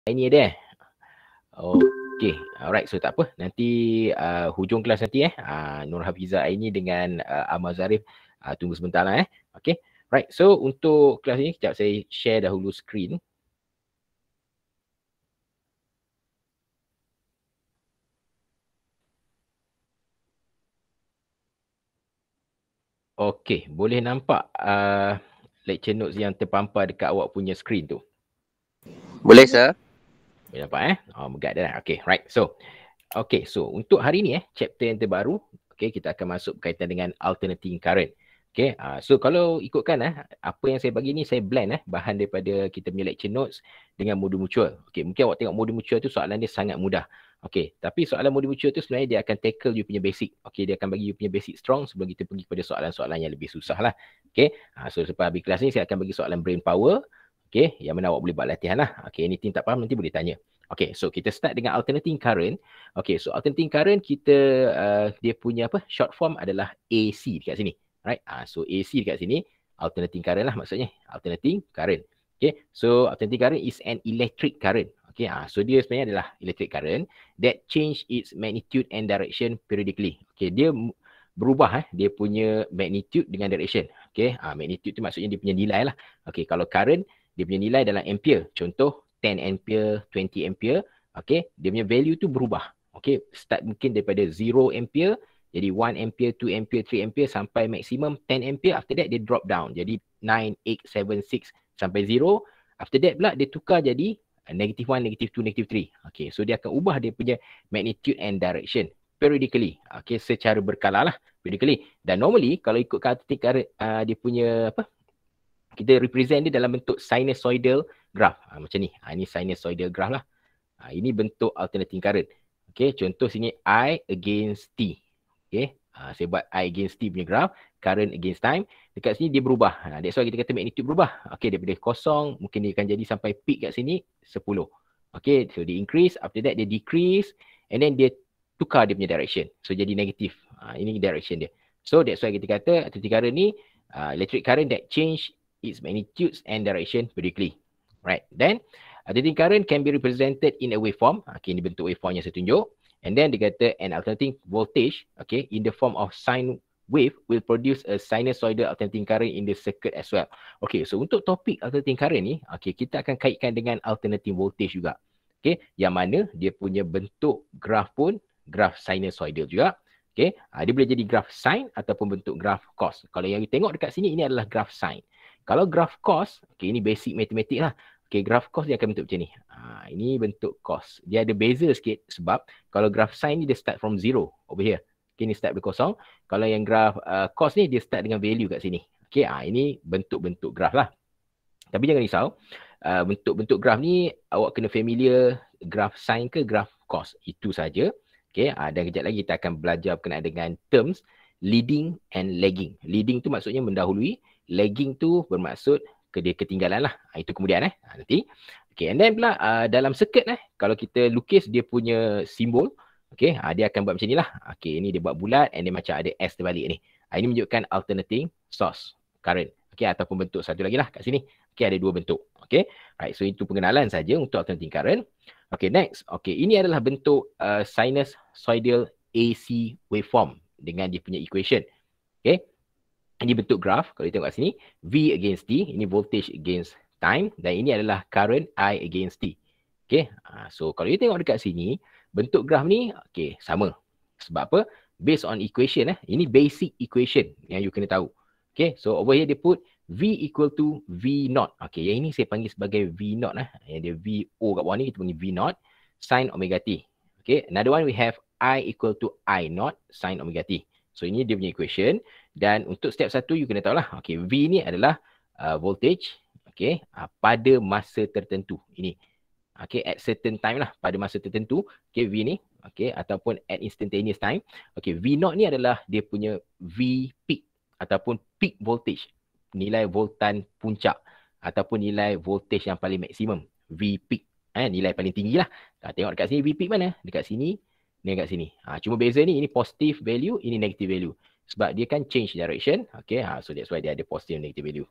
Ini ada. Okey, alright. So tak apa. Nanti hujung kelas nanti Nur Hafizah Aini dengan Ahmad Zarif tunggu sebentar lah Okey. Right. So untuk kelas ini sekejap saya share dahulu skrin. Okey, boleh nampak lecture notes yang terpampar dekat awak punya skrin tu? Boleh, sir. Boleh nampak megap dah. Okey, right. So, untuk hari ni chapter yang terbaru, kita akan masuk berkaitan dengan alternating current. So kalau ikutkan apa yang saya bagi ni, saya blend bahan daripada kita punya lecture notes dengan modul mutual. Mungkin awak tengok modul mutual tu soalan dia sangat mudah. Tapi soalan modul mutual tu sebenarnya dia akan tackle you punya basic. Dia akan bagi you punya basic strong sebelum kita pergi kepada soalan-soalan yang lebih susah lah. So selepas habis kelas ni saya akan bagi soalan brain power. Yang mana awak boleh buat latihan lah. Anything tak faham nanti boleh tanya. So kita start dengan alternating current. So alternating current kita dia punya short form adalah AC dekat sini. Right? So AC dekat sini alternating current lah maksudnya. Alternating current. So alternating current is an electric current. So dia sebenarnya adalah electric current that change its magnitude and direction periodically. Dia berubah dia punya magnitude dengan direction. Magnitude tu maksudnya dia punya nilai lah. Kalau current dia punya nilai dalam ampere. Contoh 10 ampere, 20 ampere. Dia punya value tu berubah. Start mungkin daripada 0 ampere, jadi 1 ampere, 2 ampere, 3 ampere sampai maksimum 10 ampere. After that dia drop down. Jadi 9, 8, 7, 6 sampai 0. After that pula dia tukar jadi negative 1, negative 2, negative 3. So dia akan ubah dia punya magnitude and direction periodically. Secara berkala lah. Periodically. Dan normally kalau ikut alternating dia punya kita represent dia dalam bentuk sinusoidal graph. Macam ni. Ini sinusoidal graph lah. Ini bentuk alternating current. Contoh sini I against T. Saya buat I against T punya graph. Current against time. Dekat sini dia berubah. That's why kita kata magnitude berubah. Daripada kosong, mungkin dia akan jadi sampai peak kat sini 10. So dia increase. After that dia decrease. And then dia tukar dia punya direction. So jadi negatif. Ini direction dia. So that's why kita kata alternating current ni electric current that change its magnitudes and direction periodically. Right. Then alternating current can be represented in a waveform. Ini bentuk waveform yang saya tunjuk. And then dia kata an alternating voltage in the form of sine wave will produce a sinusoidal alternating current in the circuit as well. So untuk topik alternating current ni, kita akan kaitkan dengan alternating voltage juga. Yang mana dia punya bentuk graf pun graf sinusoidal juga. Dia boleh jadi graf sine ataupun bentuk graf cos. Kalau yang you tengok dekat sini, ini adalah graf sine. Kalau graf cos, ini basic matematik lah. Graf cos dia akan bentuk macam ni. Ini bentuk cos. Dia ada beza sikit sebab kalau graf sine ni dia start from 0 over here. Ini start dari kosong. Kalau yang graf cos ni dia start dengan value kat sini. Ini bentuk-bentuk graf lah. Tapi jangan risau. Bentuk-bentuk graf ni awak kena familiar graf sine ke graf cos. Itu saja. Dan kejap lagi kita akan belajar berkenaan dengan terms leading and lagging. Leading tu maksudnya mendahului. Lagging tu bermaksud dia ketinggalan lah. Itu kemudian nanti. And then pula dalam circuit kalau kita lukis dia punya simbol, dia akan buat macam ni lah. Ini dia buat bulat and dia macam ada S terbalik ni. Ini menunjukkan alternating source current. Ataupun bentuk satu lagi lah kat sini. Ada dua bentuk. Right, so itu pengenalan saja untuk alternating current. Next. Ini adalah bentuk sinusoidal AC waveform dengan dia punya equation. Ini bentuk graf. Kalau kita tengok kat sini, V against T. Ini voltage against time. Dan ini adalah current I against T. So kalau kita tengok dekat sini, bentuk graf ni sama. Sebab apa? Based on equation. Ini basic equation yang you kena tahu. So over here dia put V equal to V0. Yang ini saya panggil sebagai V0. Yang dia VO kat bawah ni, kita panggil V0 sin omega T. Another one we have I equal to I0 sin omega T. So ini dia punya equation. Dan untuk step satu you kena tahu lah. V ni adalah voltage pada masa tertentu. Ini. At certain time lah. Pada masa tertentu. V ni. Ataupun at instantaneous time. V0 ni adalah dia punya V peak. Ataupun peak voltage. Nilai voltan puncak. Ataupun nilai voltage yang paling maksimum. V peak. Nilai paling tinggi lah. Tengok dekat sini V peak mana? Dekat sini. Ni dekat sini. Cuma beza ni. Ini positive value. Ini negative value. Sebab dia kan change direction. So that's why dia ada positive and negative value.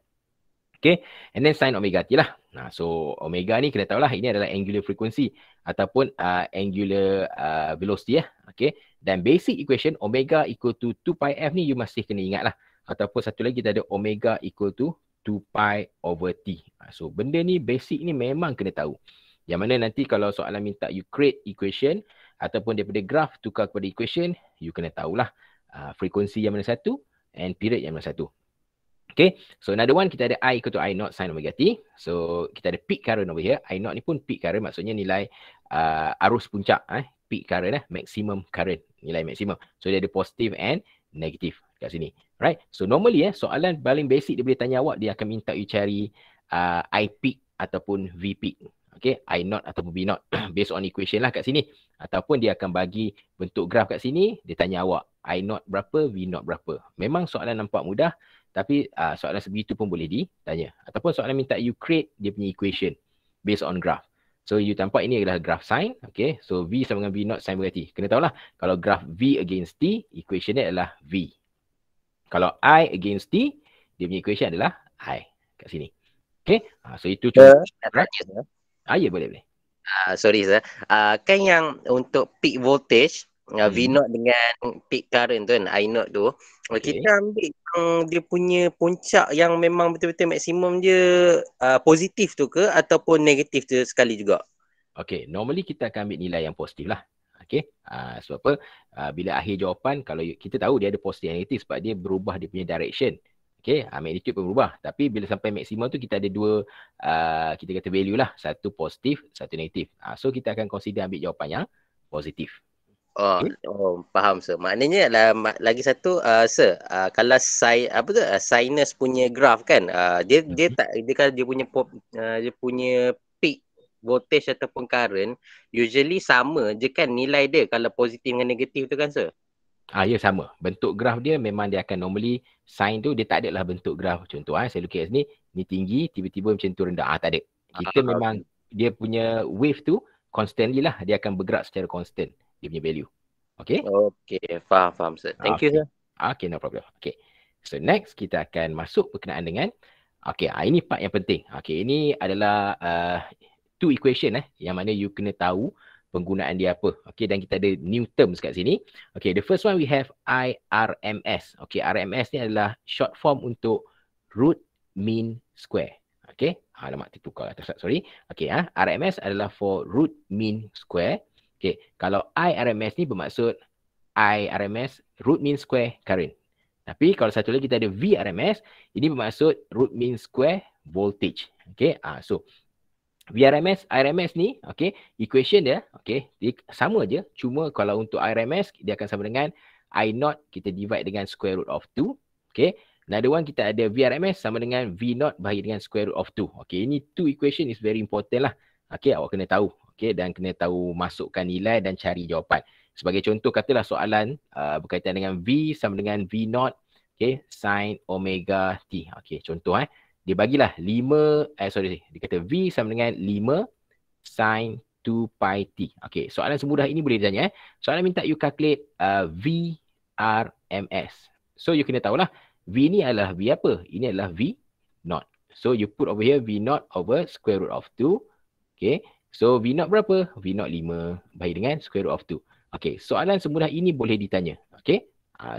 Okay, and then sin omega t lah. So omega ni kena tahu lah, ini adalah angular frequency ataupun angular velocity Okay, dan basic equation omega equal to 2 pi f ni you masih kena ingat lah. Ataupun satu lagi kita ada omega equal to 2 pi over t. So benda ni basic ni memang kena tahu. Yang mana nanti kalau soalan minta you create equation ataupun daripada graph tukar kepada equation, you kena tahulah frekuensi yang mana satu and period yang mana satu. Okay, so another one kita ada I equal to I naught sin omega t. So kita ada peak current over here. I naught ni pun peak current, maksudnya nilai arus puncak. Peak current maximum current, nilai maksimum. So dia ada positif and negatif kat sini. Right, so normally soalan paling basic dia boleh tanya awak, dia akan minta you cari I peak ataupun V peak. Okay, I naught ataupun V naught based on equation lah kat sini. Ataupun dia akan bagi bentuk graf kat sini, dia tanya awak I naught berapa, V naught berapa. Memang soalan nampak mudah, tapi soalan sebegitu pun boleh ditanya. Ataupun soalan minta you create dia punya equation based on graph. So you nampak ini adalah graph sin. Okay, so V sama dengan V naught sin omega t. Kena tahulah kalau graph V against T, equation dia adalah V. Kalau I against T, dia punya equation adalah I kat sini. Okay, so itu contoh. Ya, boleh. Sorry sir. Kan yang untuk peak voltage, V0 dengan peak current tu kan, I0 tu, kita ambil dia punya puncak yang memang betul-betul maksimum dia positif tu ke ataupun negatif tu sekali juga? Okay, normally kita akan ambil nilai yang positif lah. Okay, sebab apa? Bila akhir jawapan, kalau kita tahu dia ada positif dan negatif sebab dia berubah dia punya direction. Okay, magnitude pun berubah. Tapi bila sampai maksimum tu kita ada dua, kita kata value lah. Satu positif, satu negatif. So kita akan consider ambil jawapan yang positif. Faham sir. Maknanya lagi satu sir, kalau sinus punya graph kan, dia kan dia punya peak voltage ataupun current usually sama je kan nilai dia kalau positif dengan negatif tu kan sir? Ya, sama. Bentuk graf dia memang dia akan normally sin tu dia tak ada lah bentuk graf. Contoh saya lukis ni tinggi tiba-tiba macam tu rendah. Tak ada. Kita memang dia punya wave tu constantly lah, dia akan bergerak secara constant dia punya value. Okay? Okay, faham sir. Thank you sir. Okay, no problem. Okay. So next kita akan masuk berkenaan dengan ini part yang penting. Okay, ini adalah two equation yang mana you kena tahu penggunaan dia apa. Okay, dan kita ada new terms kat sini. Okay, the first one we have IRMS. Okay, RMS ni adalah short form untuk root mean square. Okay, alamak tertukar. Sorry. Okay, RMS adalah for root mean square. Okay, kalau IRMS ni bermaksud IRMS root mean square current. Tapi kalau satu lagi kita ada VRMS, ini bermaksud root mean square voltage. Okay, so VRMS, IRMS ni, okay, equation dia, okay, dia sama je. Cuma kalau untuk IRMS, dia akan sama dengan I0 kita divide dengan square root of 2. Okay, another one kita ada VRMS sama dengan V0 bahagi dengan square root of 2. Okay, ini two equation is very important lah. Okay, awak kena tahu. Okay, dan kena tahu masukkan nilai dan cari jawapan. Sebagai contoh, katalah soalan berkaitan dengan V sama dengan V0, okay, sin omega t. Okay, contoh dia bagilah 5, dia kata V sama dengan 5 sin 2 pi t. Okay, soalan semudah ini boleh ditanya. Soalan minta you calculate VRMS. So you kena tahulah V ni adalah V apa? Ini adalah V0. So you put over here V0 over square root of 2. Okay, so V0 berapa? V0 5 bahagi dengan square root of 2. Okay, soalan semudah ini boleh ditanya. Okay,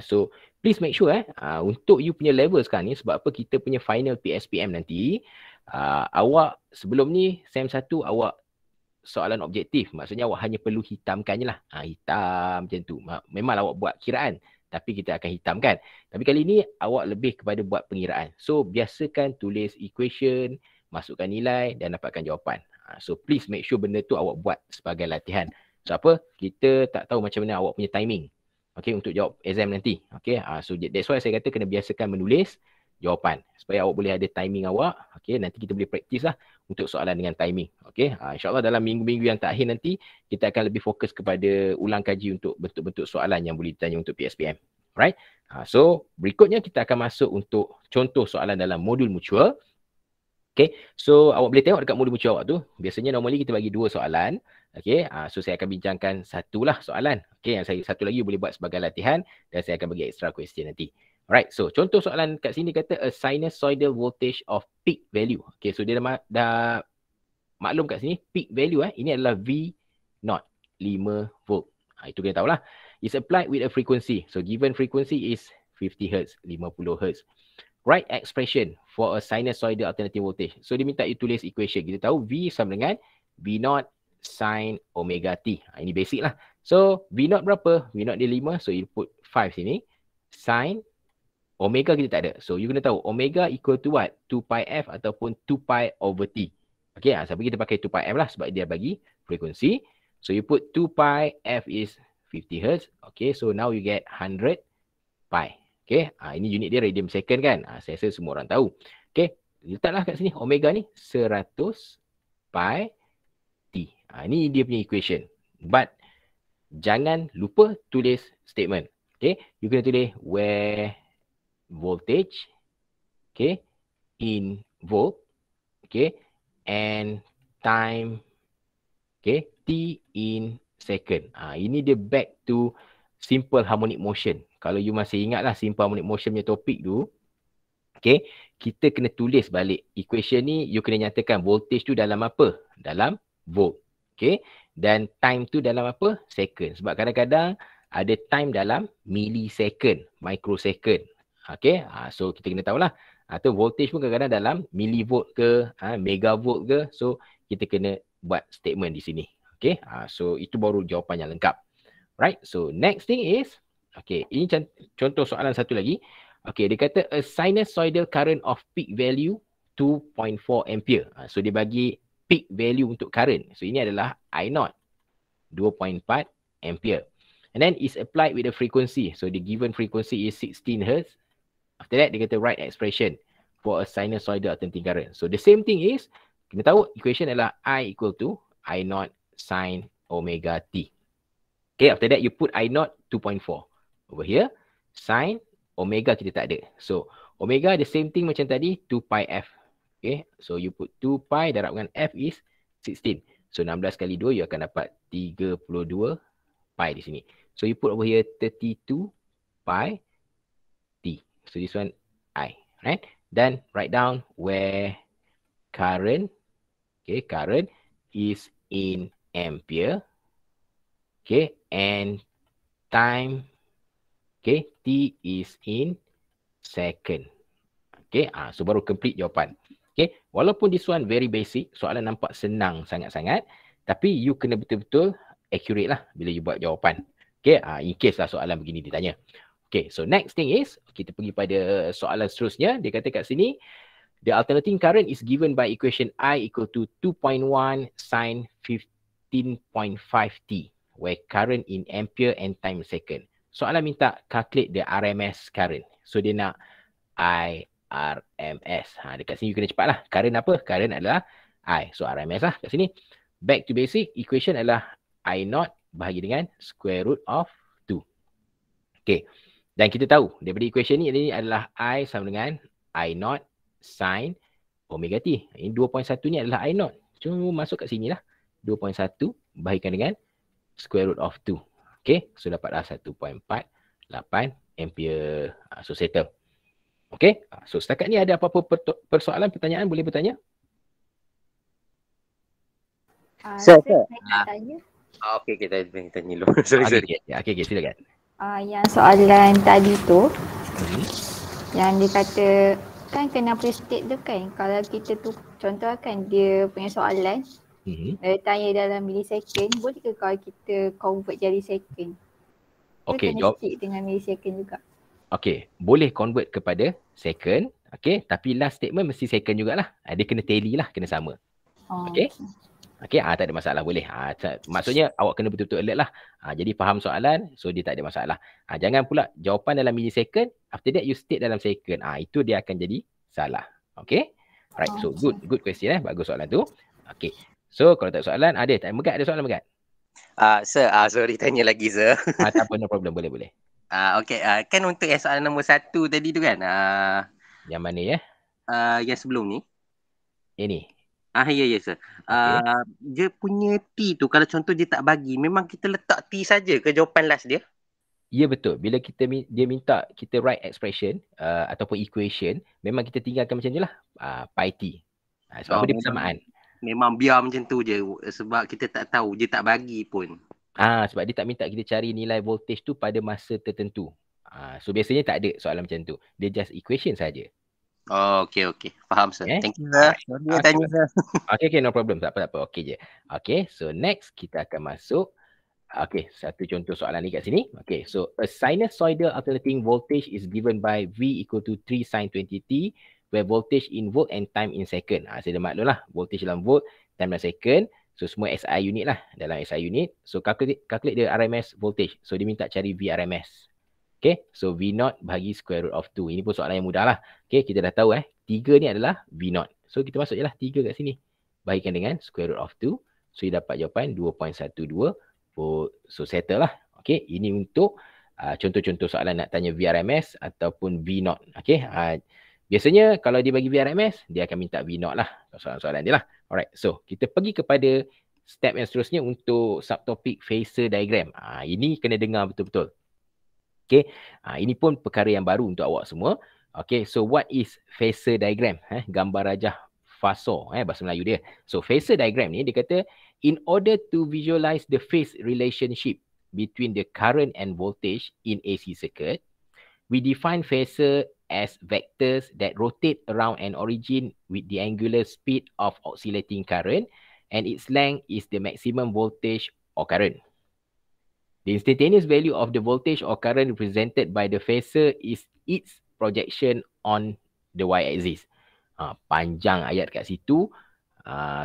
so please make sure untuk you punya level sekarang ni, sebab apa kita punya final PSPM nanti, awak sebelum ni SEM 1 awak soalan objektif. Maksudnya awak hanya perlu hitamkan je lah. Hitam macam tu. Memang awak buat kiraan, tapi kita akan hitamkan. Tapi kali ni awak lebih kepada buat pengiraan. So biasakan tulis equation, masukkan nilai dan dapatkan jawapan. So please make sure benda tu awak buat sebagai latihan. So apa? Kita tak tahu macam mana awak punya timing. Okay, untuk jawab exam nanti. Okay, so that's why saya kata kena biasakan menulis jawapan supaya awak boleh ada timing awak. Okay, nanti kita boleh praktis lah untuk soalan dengan timing. Okay, insyaAllah dalam minggu-minggu yang terakhir nanti kita akan lebih fokus kepada ulang kaji untuk bentuk-bentuk soalan yang boleh ditanya untuk PSPM. Right? So berikutnya kita akan masuk untuk contoh soalan dalam modul mutual. Okay, so awak boleh tengok dekat modul mutual awak tu. Biasanya normally kita bagi 2 soalan. Okay, so saya akan bincangkan satulah soalan. Okay, yang satu lagi boleh buat sebagai latihan dan saya akan bagi extra question nanti. Right, so contoh soalan kat sini kata a sinusoidal voltage of peak value. Okay, so dia dah maklum kat sini peak value ini adalah V naught, 5 volt. Itu kita tahulah. Is applied with a frequency. So given frequency is 50 Hz, 50 Hz. Write expression for a sinusoidal alternating voltage. So dia minta you tulis equation. Kita tahu V sama dengan V naught sin omega T. Ini basic lah. So V naught berapa? V naught dia 5. So you put 5 sini. Sin omega kita tak ada. So you kena tahu omega equal to what? 2 pi f ataupun 2 pi over T. Okay, siapa kita pakai 2 pi f lah sebab dia bagi frekuensi. So you put 2 pi f is 50 Hz. Okay, so now you get 100 pi. Okay, ini unit dia radian second kan. Saya rasa semua orang tahu. Okay, letaklah kat sini omega ni 100 pi T. Ini dia punya equation. But jangan lupa tulis statement. Okay, you kena tulis where voltage, okay, in volt, okay, and time, okay, T in second. Ini dia back to simple harmonic motion. Kalau you masih ingat lah simple harmonic motion punya topik tu, okay, kita kena tulis balik equation ni, you kena nyatakan voltage tu dalam apa? Dalam volt, okay, dan time tu dalam apa? Second. Sebab kadang-kadang ada time dalam millisecond, microsecond. Okay, so kita kena tahulah. Atau voltage pun kadang-kadang dalam millivolt ke, megavolt ke. So kita kena buat statement di sini. Okay, so itu baru jawapan yang lengkap. Right, so next thing is, okay, ini contoh soalan satu lagi. Okay, dia kata a sinusoidal current of peak value 2.4 ampere. So dia bagi peak value untuk current. So ini adalah I0, 2.4 ampere. And then is applied with the frequency. So the given frequency is 16 Hz. After that, dia kata write expression for a sinusoidal alternating current. So the same thing is, kita tahu equation adalah I equal to I0 sin omega T. Okay, after that you put I0 2.4. Over here, sin omega kita tak ada. So omega the same thing macam tadi, 2 pi f. Okay, so you put 2 pi darab dengan f is 16. So 16 kali 2, you akan dapat 32 pi di sini. So you put over here 32 pi T. So this one I, right? Then write down where current, okay, current is in ampere, okay, and time, okay, T is in second. Okay, so baru complete jawapan. Okay, walaupun this one very basic, soalan nampak senang sangat-sangat, tapi you kena betul-betul accurate lah bila you buat jawapan. Okay, in case lah soalan begini ditanya. Okay, so next thing is, kita pergi pada soalan seterusnya. Dia kata kat sini, the alternating current is given by equation I equal to 2.1 sin 15.5 T, where current in ampere and time second. Soalan minta calculate the RMS current. So dia nak IRMS. Dekat sini you kena cepat lah. Current apa? Current adalah I. So RMS lah kat sini. Back to basic, equation adalah I0 bahagi dengan square root of 2. Okay. Dan kita tahu daripada equation ni adalah I sama dengan I0 sin omega T. Ini 2.1 ni adalah I0. Cuma masuk kat sini lah. 2.1 bahagikan dengan square root of 2. Okay. So dapatlah 1.48 ampere. So settle. Okay. So setakat ni ada apa-apa persoalan, pertanyaan? Boleh bertanya? Saya nak tanya. Okay, kita tanya dulu. sorry. Okay, silakan. Yang soalan tadi tu, yang dia kata, kan kena pre-state tu kan, kalau kita tu contoh kan dia punya soalan, dia tanya dalam millisecond, boleh ke kalau kita convert jadi second? Okay, kena stick dengan millisecond juga. Okay, boleh convert kepada second, okay, tapi last statement mesti second jugalah. Dia kena tally lah, kena sama. Okay. Okay, tak ada masalah, boleh. Maksudnya awak kena betul-betul alert lah. Jadi faham soalan, so dia tak ada masalah. Jangan pula jawapan dalam millisecond, after that you state dalam second. Itu dia akan jadi salah. Okay. Right, so good question. Bagus soalan tu. Okay. So kalau tak soalan, ada tak? Megat ada soalan Megat? Sir, sorry tanya lagi sir. Tak apa, no problem. Boleh. Okay, kan untuk yang soalan nombor 1 tadi tu kan? Yang mana ya? Yang sebelum ni. Ini. Ya sir. Dia punya T tu kalau contoh dia tak bagi, memang kita letak T saja ke jawapan last dia? Ya betul. Bila dia minta kita write expression ataupun equation, memang kita tinggalkan macam je lah. Pi t. Sebab apa dia persamaan. Memang biar macam tu je. Sebab kita tak tahu. Dia tak bagi pun. Sebab dia tak minta kita cari nilai voltage tu pada masa tertentu. So biasanya tak ada soalan macam tu. Dia just equation saja. Oh, okay. Faham, sir. Okay? Thank you, sir. Sorry, tanya, sir. Okay, no problem. Tak apa. Okay je. Okay, so next kita akan masuk. Okay, satu contoh soalan ni kat sini. Okay, so a sinusoidal alternating voltage is given by V equal to 3 sin 20t, where voltage in volt and time in second. Saya dah maklum lah, voltage dalam volt, time dalam second. So semua SI unit lah, dalam SI unit. So calculate the RMS voltage. So dia minta cari VRMS. Okay, so V0 bagi square root of 2. Ini pun soalan yang mudah lah. Okay, kita dah tahu 3 ni adalah V0. So kita masuk je lah 3 kat sini. Bagikan dengan square root of 2. So dia dapat jawapan 2.12. So settle lah. Okay, ini untuk contoh-contoh soalan nak tanya VRMS ataupun V0. Okay, biasanya kalau dia bagi VRMS, dia akan minta V0 lah. Soalan-soalan dia lah. Alright, so kita pergi kepada step yang seterusnya untuk subtopik phasor diagram. Ini kena dengar betul-betul. Okay, ini pun perkara yang baru untuk awak semua. Okay, so what is phasor diagram? Gambar rajah fasor, bahasa Melayu dia. So phasor diagram ni dia kata, in order to visualize the phase relationship between the current and voltage in AC circuit, we define phasor as vectors that rotate around an origin with the angular speed of oscillating current, and its length is the maximum voltage or current. The instantaneous value of the voltage or current represented by the phasor is its projection on the y-axis. Panjang ayat kat situ.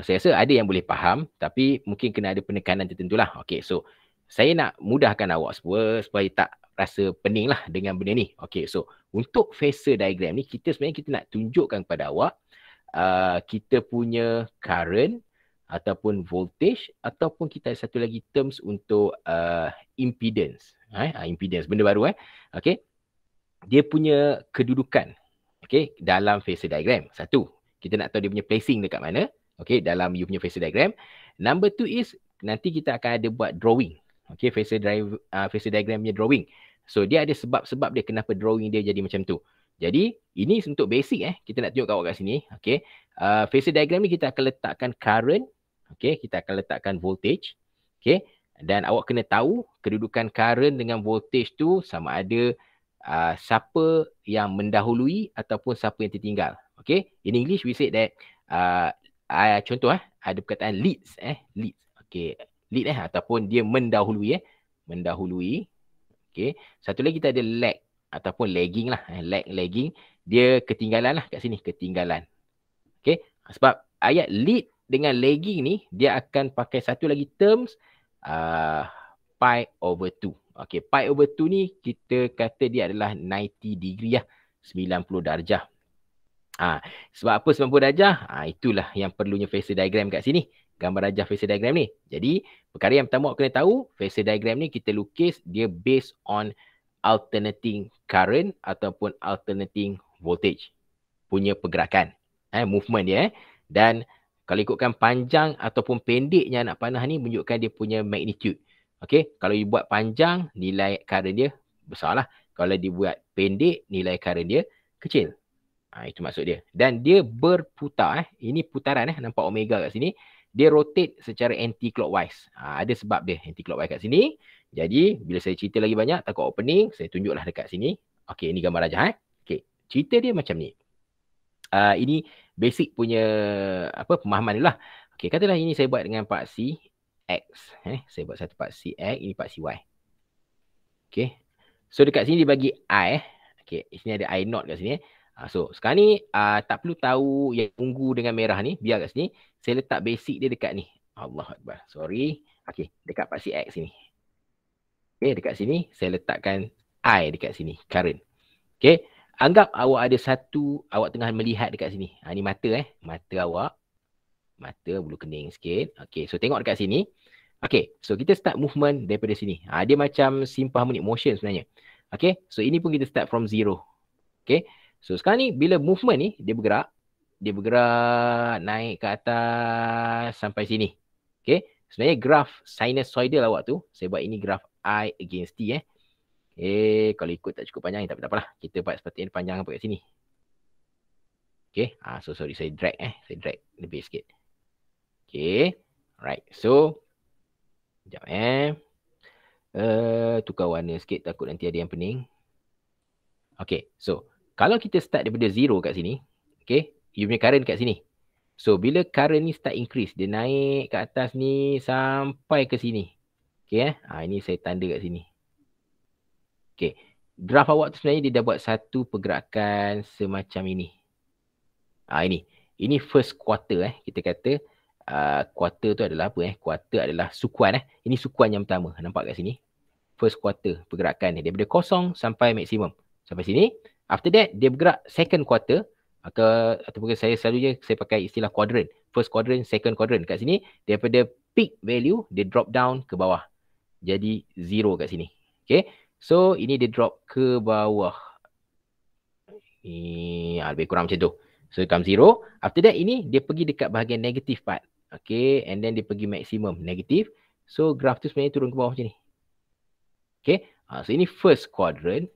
Saya rasa ada yang boleh faham, tapi mungkin kena ada penekanan tertentu lah. Okay, so saya nak mudahkan awak semua supaya tak rasa pening lah dengan benda ni. Okay, so untuk phasor diagram ni, sebenarnya kita nak tunjukkan kepada awak kita punya current ataupun voltage, ataupun kita ada satu lagi terms untuk impedance. Impedance, benda baru. Okay, dia punya kedudukan dalam phasor diagram. Satu, kita nak tahu dia punya placing dekat mana. Okay, dalam you punya phasor diagram. Number 2 is, nanti kita akan ada buat drawing. Okay, phasor diagram punya drawing. So, dia ada sebab-sebab dia kenapa drawing dia jadi macam tu. Jadi, ini untuk basic kita nak tunjuk kat awak kat sini. Okay, phasor diagram ni kita akan letakkan current. Okay, kita akan letakkan voltage. Okay, dan awak kena tahu kedudukan current dengan voltage tu sama ada siapa yang mendahului ataupun siapa yang tertinggal. Okay, in English we say that contoh ada perkataan leads leads. Okay, lead ataupun dia mendahului mendahului. Okay, satu lagi kita ada lag ataupun lagging lah. Lagging, dia ketinggalan lah kat sini, ketinggalan. Okay, sebab ayat lead dengan lagging ni dia akan pakai satu lagi terms pi over 2. Okay, pi over 2 ni kita kata dia adalah 90 degree 90 darjah. Sebab apa 90 darjah? Itulah yang perlunya phasor diagram kat sini. Gambar rajah phasor diagram ni. Jadi, perkara yang pertama awak kena tahu, phasor diagram ni kita lukis dia based on alternating current ataupun alternating voltage punya pergerakan. Movement dia. Dan kalau ikutkan panjang ataupun pendeknya anak panah ni menunjukkan dia punya magnitude. Okay, kalau you buat panjang, nilai current dia besar lah. Kalau dibuat pendek, nilai current dia kecil. Itu maksud dia. Dan dia berputar. Ini putaran nampak omega kat sini. Dia rotate secara anti-clockwise. Ada sebab dia anti-clockwise kat sini. Jadi, bila saya cerita lagi banyak, takut awak pening, saya tunjuklah dekat sini. Okay, ini gambar rajah. Okay, cerita dia macam ni. Ini basic punya pemahaman dulu lah. Okay, katalah ini saya buat dengan paksi X. Saya buat satu paksi X, ini paksi Y. Okay. So dekat sini dia bagi I. Okay, sini ada I naught kat sini. So sekarang ni tak perlu tahu yang ungu dengan merah ni. Biar kat sini. Saya letak basic dia dekat ni. Allahuakbar. Sorry. Okay, dekat paksi X sini. Okay, dekat sini saya letakkan I dekat sini. Current. Okay. Anggap awak ada satu, awak tengah melihat dekat sini. Ni mata mata awak. Mata bulu kening sikit. Okay, so tengok dekat sini. Okay, so kita start movement daripada sini. Dia macam simple harmonic motion sebenarnya. Okay, so ini pun kita start from zero. Okay, so sekarang ni bila movement ni dia bergerak. Dia bergerak naik ke atas sampai sini. Okay, sebenarnya graf sinusoidal awak tu. Saya buat ini graf I against T. Kalau ikut tak cukup panjang, tak apalah. Kita buat seperti yang panjang apa kat sini. Okay. So sorry, saya drag Saya drag lebih sikit. Okay. Alright. So, sekejap tukar warna sikit, takut nanti ada yang pening. Okay. So, kalau kita start daripada 0 kat sini, okay, you punya current kat sini. So, bila current ni start increase, dia naik ke atas ni sampai ke sini. Okay, ini saya tanda kat sini. Okay. Graf awak tu sebenarnya dia dah buat satu pergerakan semacam ini. Ini first quarter kita kata. Quarter tu adalah apa Quarter adalah sukuan Ini sukuan yang pertama. Nampak kat sini? First quarter pergerakan dia daripada kosong sampai maksimum. Sampai sini. After that, dia bergerak second quarter. Ataupun saya selalunya saya pakai istilah quadrant. First quadrant, second quadrant. Kat sini, daripada peak value, dia drop down ke bawah. Jadi 0 kat sini. Okay. So, ini dia drop ke bawah. Lebih kurang macam tu. So, come 0. After that, ini dia pergi dekat bahagian negative part. Okay. And then dia pergi maksimum negative. So, graf tu sebenarnya turun ke bawah macam ni. Okay. So, ini first quadrant.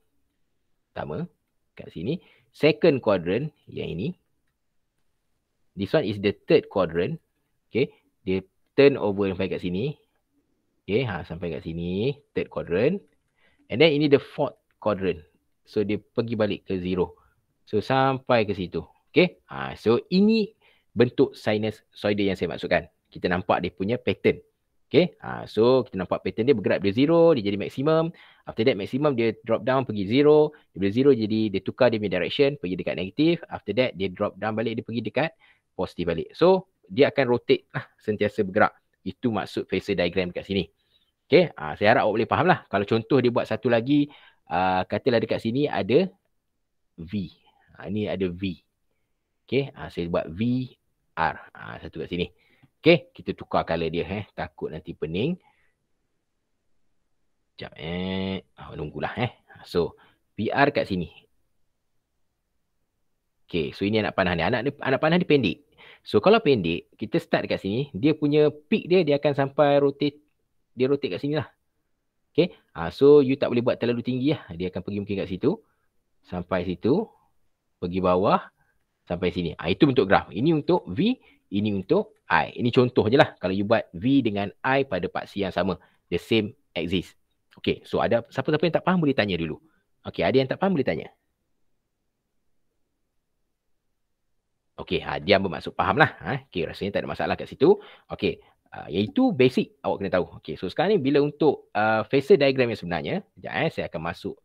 Pertama. Kat sini. Second quadrant. Yang ini. This one is the third quadrant. Okay. Dia turn over sampai kat sini. Okay. Sampai kat sini. Third quadrant. And then ini the fourth quadrant. So, dia pergi balik ke 0. So, sampai ke situ. Okay. So, ini bentuk sinusoidal yang saya maksudkan. Kita nampak dia punya pattern. Okay. So, kita nampak pattern dia bergerak dari 0. Dia jadi maksimum. After that, maksimum dia drop down pergi 0. Dari 0 jadi dia tukar dia punya direction. Pergi dekat negatif. After that, dia drop down balik. Dia pergi dekat positif balik. So, dia akan rotate lah. Sentiasa bergerak. Itu maksud phasor diagram kat sini. Okay. Saya harap awak boleh faham lah. Kalau contoh dia buat satu lagi. Katalah dekat sini ada V. Ini ada V. Okay. Saya buat VR. Satu kat sini. Okay. Kita tukar color dia. Takut nanti pening. Sekejap. Nunggulah. So, VR kat sini. Okay. So, ini anak panah ni. Anak panah dia pendek. So, kalau pendek, kita start dekat sini. Dia punya peak dia akan sampai rotate. Dia rotate kat sini lah. Okay. So, you tak boleh buat terlalu tinggi lah. Dia akan pergi mungkin kat situ. Sampai situ. Pergi bawah. Sampai sini. Itu untuk graf. Ini untuk V. Ini untuk I. Ini contoh je lah. Kalau you buat V dengan I pada paksi yang sama. The same axis. Okay. So, ada siapa-siapa yang tak faham boleh tanya dulu. Okay. Ada yang tak faham boleh tanya. Okay. Dia bermaksud faham lah. Okay. Rasanya tak ada masalah kat situ. Okay. Iaitu basic awak kena tahu. Okay, so sekarang ni bila untuk phasor diagram yang sebenarnya, sekejap saya akan masuk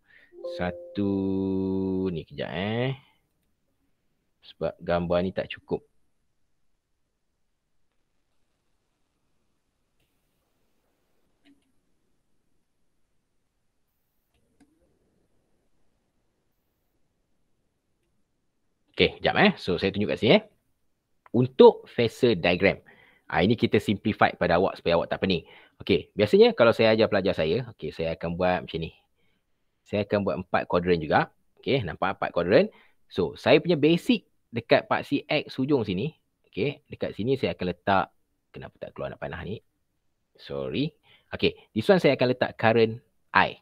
satu ni kejap sebab gambar ni tak cukup. Okay, sekejap So saya tunjuk kat sini Untuk phasor diagram. Ini kita simplify pada awak supaya awak tak pening. Okey, biasanya kalau saya ajar pelajar saya, okey, saya akan buat macam ni. Saya akan buat 4 kuadran juga. Okey, nampak 4 kuadran. So, saya punya basic dekat paksi X hujung sini. Okey, dekat sini saya akan letak, kenapa tak keluar anak panah ni? Sorry. Okey, this one saya akan letak current I.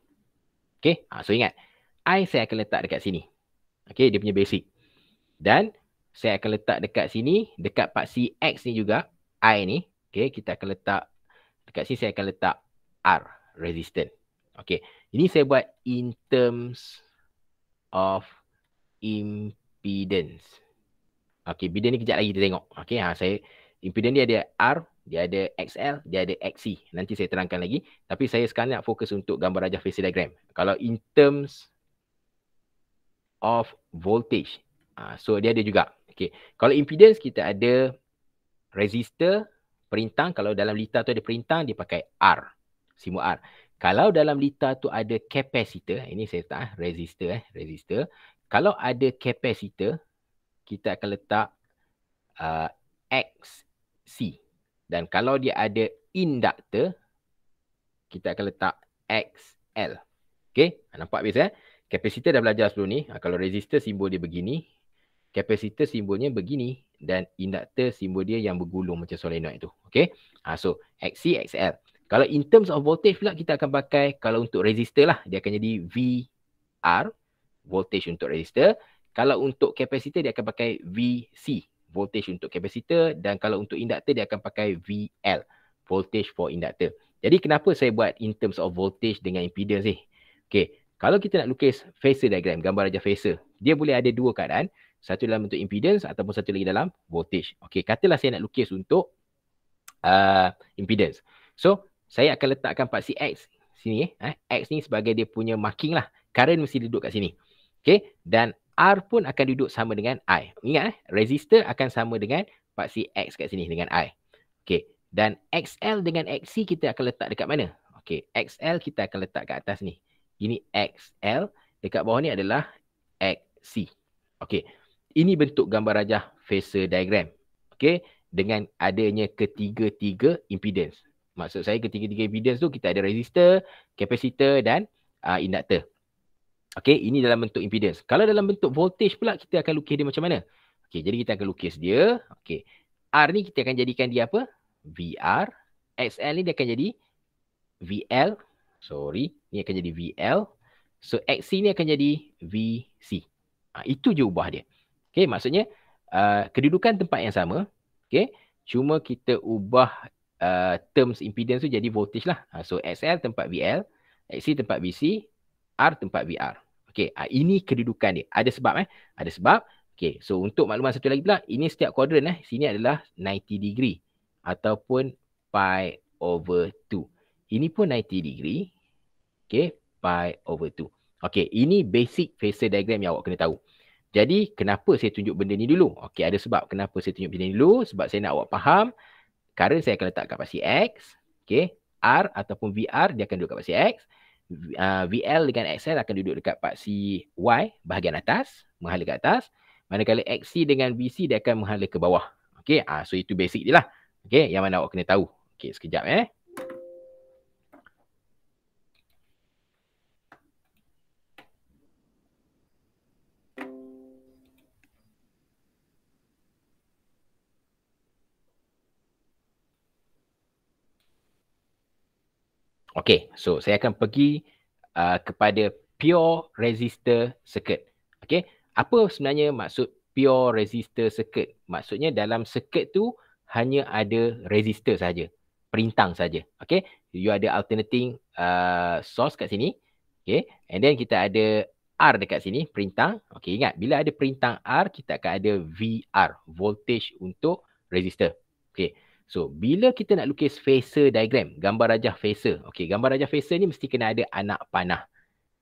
Okey, so ingat, I saya akan letak dekat sini. Okey, dia punya basic. Dan saya akan letak dekat sini, dekat paksi X ni juga. I ni, okay, kita akan letak, dekat sini saya akan letak R, resistance. Okay, ini saya buat in terms of impedance. Okay, impedance ni kejap lagi kita tengok. Okay, saya, impedance ni ada R, dia ada XL, dia ada XC. Nanti saya terangkan lagi. Tapi saya sekarang nak fokus untuk gambar rajah phasor diagram. Kalau in terms of voltage, so dia ada juga. Okay, kalau impedance kita ada resistor, perintang. Kalau dalam litar tu ada perintang, dia pakai R. Simbol R. Kalau dalam litar tu ada kapasitor, ini saya letak resistor. Kalau ada kapasitor, kita akan letak XC. Dan kalau dia ada induktor, kita akan letak XL. Okay, nampak biasa Kapasitor dah belajar sebelum ni. Kalau resistor simbol dia begini, kapasitor simbolnya begini, dan induktor simbol dia yang bergulung macam solenoid tu. Okay. So, XC, XL. Kalau in terms of voltage pula kita akan pakai, kalau untuk resistor lah, dia akan jadi VR, voltage untuk resistor. Kalau untuk kapasitor dia akan pakai VC, voltage untuk kapasitor. Dan kalau untuk induktor dia akan pakai VL, voltage for induktor. Jadi kenapa saya buat in terms of voltage dengan impedance ni? Okay, kalau kita nak lukis phasor diagram, gambar rajah phasor, dia boleh ada dua keadaan. Satu dalam bentuk impedance ataupun satu lagi dalam voltage. Okay, katalah saya nak lukis untuk impedance. So, saya akan letakkan paksi X sini. X ni sebagai dia punya marking lah. Current mesti duduk kat sini. Okay, dan R pun akan duduk sama dengan I. Ingat, resistor akan sama dengan paksi X kat sini dengan I. Okay, dan XL dengan XC kita akan letak dekat mana? Okay, XL kita akan letak kat atas ni. Ini XL, dekat bawah ni adalah XC. Okay, ini bentuk gambar rajah phasor diagram. Okay, dengan adanya ketiga-tiga impedance. Maksud saya ketiga-tiga impedance tu kita ada resistor, kapasitor dan induktor. Okay, ini dalam bentuk impedance. Kalau dalam bentuk voltage pula kita akan lukis dia macam mana? Okay, jadi kita akan lukis dia. Okay, R ni kita akan jadikan dia apa? VR. XL ni dia akan jadi VL. Sorry, ni akan jadi VL. So, XC ni akan jadi VC. Itu je ubah dia. Okay, maksudnya kedudukan tempat yang sama. Okay, cuma kita ubah terms impedance tu jadi voltage lah. So, XL tempat VL, XC tempat VC, R tempat VR. Okay, ini kedudukan dia. Ada sebab Ada sebab. Okay, so untuk makluman satu lagi pula, ini setiap kuadran sini adalah 90 degree ataupun pi over 2. Ini pun 90 degree. Okay, pi over 2. Okay, ini basic phasor diagram yang awak kena tahu. Jadi, kenapa saya tunjuk benda ni dulu? Okay, ada sebab kenapa saya tunjuk benda ni dulu. Sebab saya nak awak faham. Current saya akan letak kat paksi X. Okay, R ataupun VR dia akan duduk kat paksi X. VL dengan XL akan duduk dekat paksi Y, bahagian atas, menghala ke atas. Manakala XC dengan VC dia akan menghala ke bawah. Okay, so itu basic dia lah. Okay, yang mana awak kena tahu. Okay, sekejap Okay, so saya akan pergi kepada pure resistor circuit. Okay, apa sebenarnya maksud pure resistor circuit? Maksudnya dalam circuit tu hanya ada resistor saja, perintang saja. Okay, you ada alternating source kat sini. Okay, and then kita ada R dekat sini, perintang. Okay, ingat bila ada perintang R, kita akan ada VR, voltage untuk resistor. Okay. So, bila kita nak lukis phasor diagram, gambar rajah phasor. Okey, gambar rajah phasor ni mesti kena ada anak panah.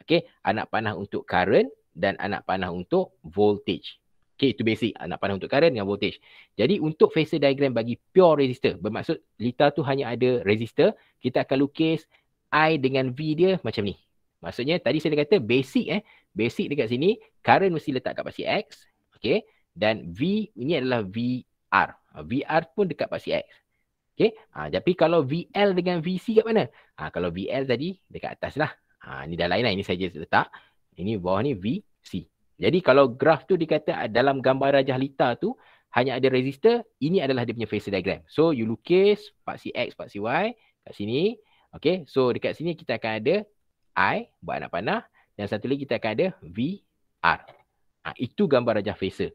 Okey, anak panah untuk current dan anak panah untuk voltage. Okey, itu basic. Anak panah untuk current dengan voltage. Jadi, untuk phasor diagram bagi pure resistor, bermaksud litar tu hanya ada resistor, kita akan lukis I dengan V dia macam ni. Maksudnya, tadi saya kata basic basic dekat sini, current mesti letak kat paksi X. Okey, dan V ini adalah VR. VR pun dekat paksi X. Okay. Tapi kalau VL dengan VC kat mana? Kalau VL tadi dekat atas lah. Ni dah lain lah. Ini saya just letak. Ini bawah ni VC. Jadi kalau graf tu dikata dalam gambar rajah litar tu hanya ada resistor, ini adalah dia punya phasor diagram. So you lukis paksi X, paksi Y kat sini. Okay. So dekat sini kita akan ada I buat anak panah. Dan satu lagi kita akan ada VR. Itu gambar rajah phasor.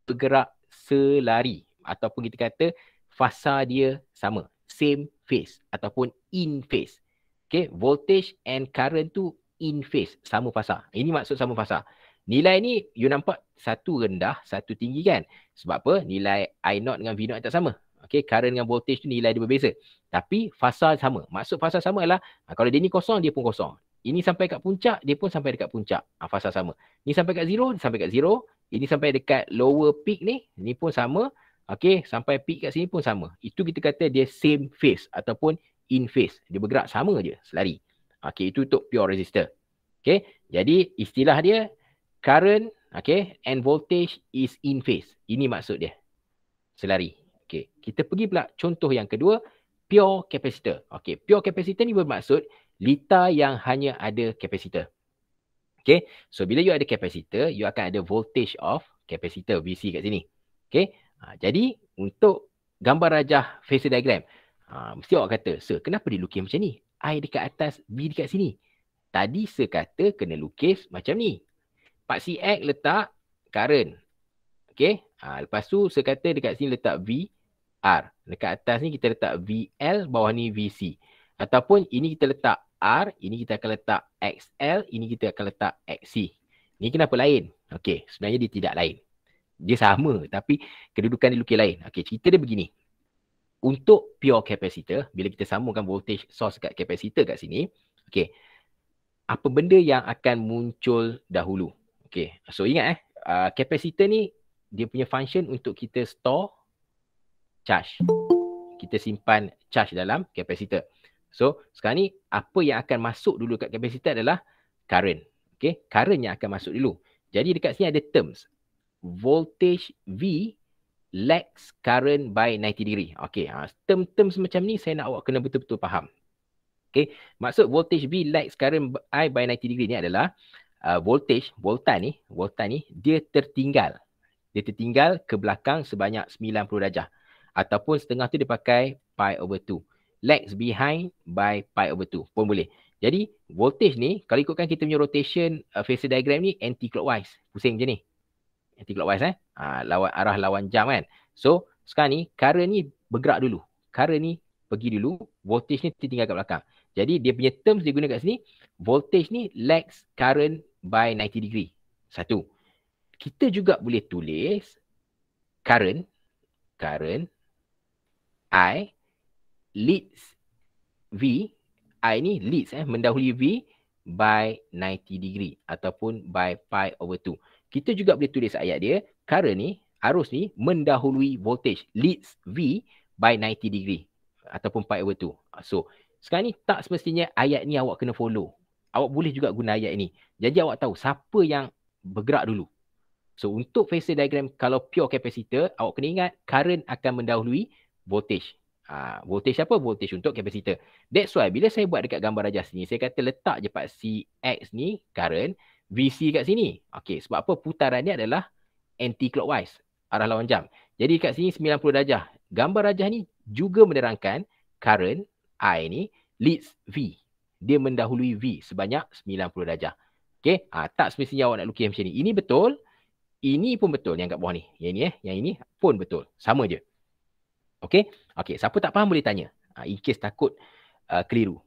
Bergerak selari ataupun kita kata fasa dia sama, same phase ataupun in phase. Okay, voltage and current tu in phase, sama fasa. Ini maksud sama fasa. Nilai ni you nampak satu rendah, satu tinggi kan? Sebab apa? Nilai I0 dengan V0 tak sama. Okay, current dengan voltage tu nilai dia berbeza. Tapi fasa sama. Maksud fasa sama adalah kalau dia ni kosong, dia pun kosong. Ini sampai kat puncak, dia pun sampai dekat puncak. Fasa sama. Ni sampai kat zero, dia sampai kat zero. Ini sampai dekat lower peak ni pun sama. Okay, sampai peak kat sini pun sama. Itu kita kata dia same phase ataupun in phase. Dia bergerak sama je, selari. Okay, itu untuk pure resistor. Okay, jadi istilah dia current, okay, and voltage is in phase. Ini maksud dia, selari. Okay, kita pergi pula contoh yang kedua, pure capacitor. Okay, pure capacitor ni bermaksud litar yang hanya ada capacitor. Okay, so bila you ada capacitor, you akan ada voltage of kapasitor VC kat sini. Okay. Jadi untuk gambar rajah phasor diagram, mesti awak kata, sir, kenapa dia lukis macam ni? I dekat atas, V dekat sini. Tadi sir kata kena lukis macam ni. Pak CX letak current. Okay. Lepas tu sir kata dekat sini letak VR. Dekat atas ni kita letak VL, bawah ni VC. Ataupun ini kita letak R, ini kita akan letak XL, ini kita akan letak XC. Ni kenapa lain? Okey, sebenarnya dia tidak lain. Dia sama tapi kedudukan dia lukis lain. Okey, cerita dia begini. Untuk pure capacitor, bila kita sambungkan voltage source kat capacitor kat sini, okey, apa benda yang akan muncul dahulu? Okey, so ingat capacitor ni dia punya function untuk kita store charge. Kita simpan charge dalam capacitor. So, sekarang ni apa yang akan masuk dulu kat kapasitor adalah current. Okay, current yang akan masuk dulu. Jadi dekat sini ada terms. Voltage V lags current by 90 degree. Okay, term-term semacam ni saya nak awak kena betul-betul faham. Okay, maksud voltage V lags current by 90 degree ni adalah voltage, volta ni dia tertinggal. Dia tertinggal ke belakang sebanyak 90 darjah. Ataupun setengah tu dia pakai pi/2. Lags behind by pi/2 pun boleh. Jadi voltage ni kalau ikutkan kita punya rotation phasor diagram ni anti-clockwise. Pusing macam ni. Anti-clockwise arah lawan jam kan. So sekarang ni current ni bergerak dulu. Current ni pergi dulu, voltage ni tertinggal kat belakang. Jadi dia punya terms dia guna kat sini, voltage ni lags current by 90 degree. Satu. Kita juga boleh tulis current I leads V, I ni leads mendahului V by 90 degree ataupun by pi/2. Kita juga boleh tulis ayat dia, current ni, arus ni mendahului voltage, leads V by 90 degree ataupun pi/2. So, sekarang ni tak semestinya ayat ni awak kena follow. Awak boleh juga guna ayat ni. Jadi awak tahu siapa yang bergerak dulu. So, untuk phasor diagram kalau pure capacitor, awak kena ingat current akan mendahului voltage. Voltage apa? Voltage untuk capacitor. That's why bila saya buat dekat gambar rajah sini, saya kata letak je Pak CX ni current, VC kat sini. Okey, sebab apa? Putaran ni adalah anti-clockwise, arah lawan jam. Jadi kat sini 90 darjah. Gambar rajah ni juga menerangkan current I ni leads V. Dia mendahului V sebanyak 90 darjah. Okey, tak semestinya awak nak lukis macam ni. Ini betul, ini pun betul yang kat bawah ni. Yang ini pun betul. Sama je. Okey, siapa tak faham boleh tanya. In case takut keliru.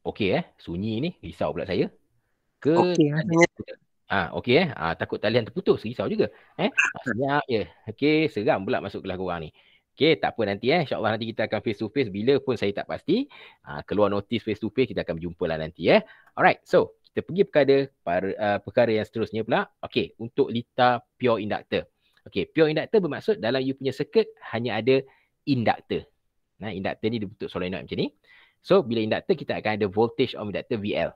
Okey sunyi ni, risau pula saya. Okey rasanya. Okey takut talian terputus, risau juga. Senyap je. Okey, seram pula masuk kelas korang ni. Okey, tak apa nanti insya-Allah nanti kita akan face to face bila pun saya tak pasti. Keluar notis face to face kita akan berjumpa lah nanti Alright, so kita pergi perkara yang seterusnya pula. Okey, untuk litar pure inductor. Okey, pure inductor bermaksud dalam you punya circuit hanya ada inductor. Inductor ni dia bentuk solenoid macam ni. So, bila inductor kita akan ada voltage of inductor VL.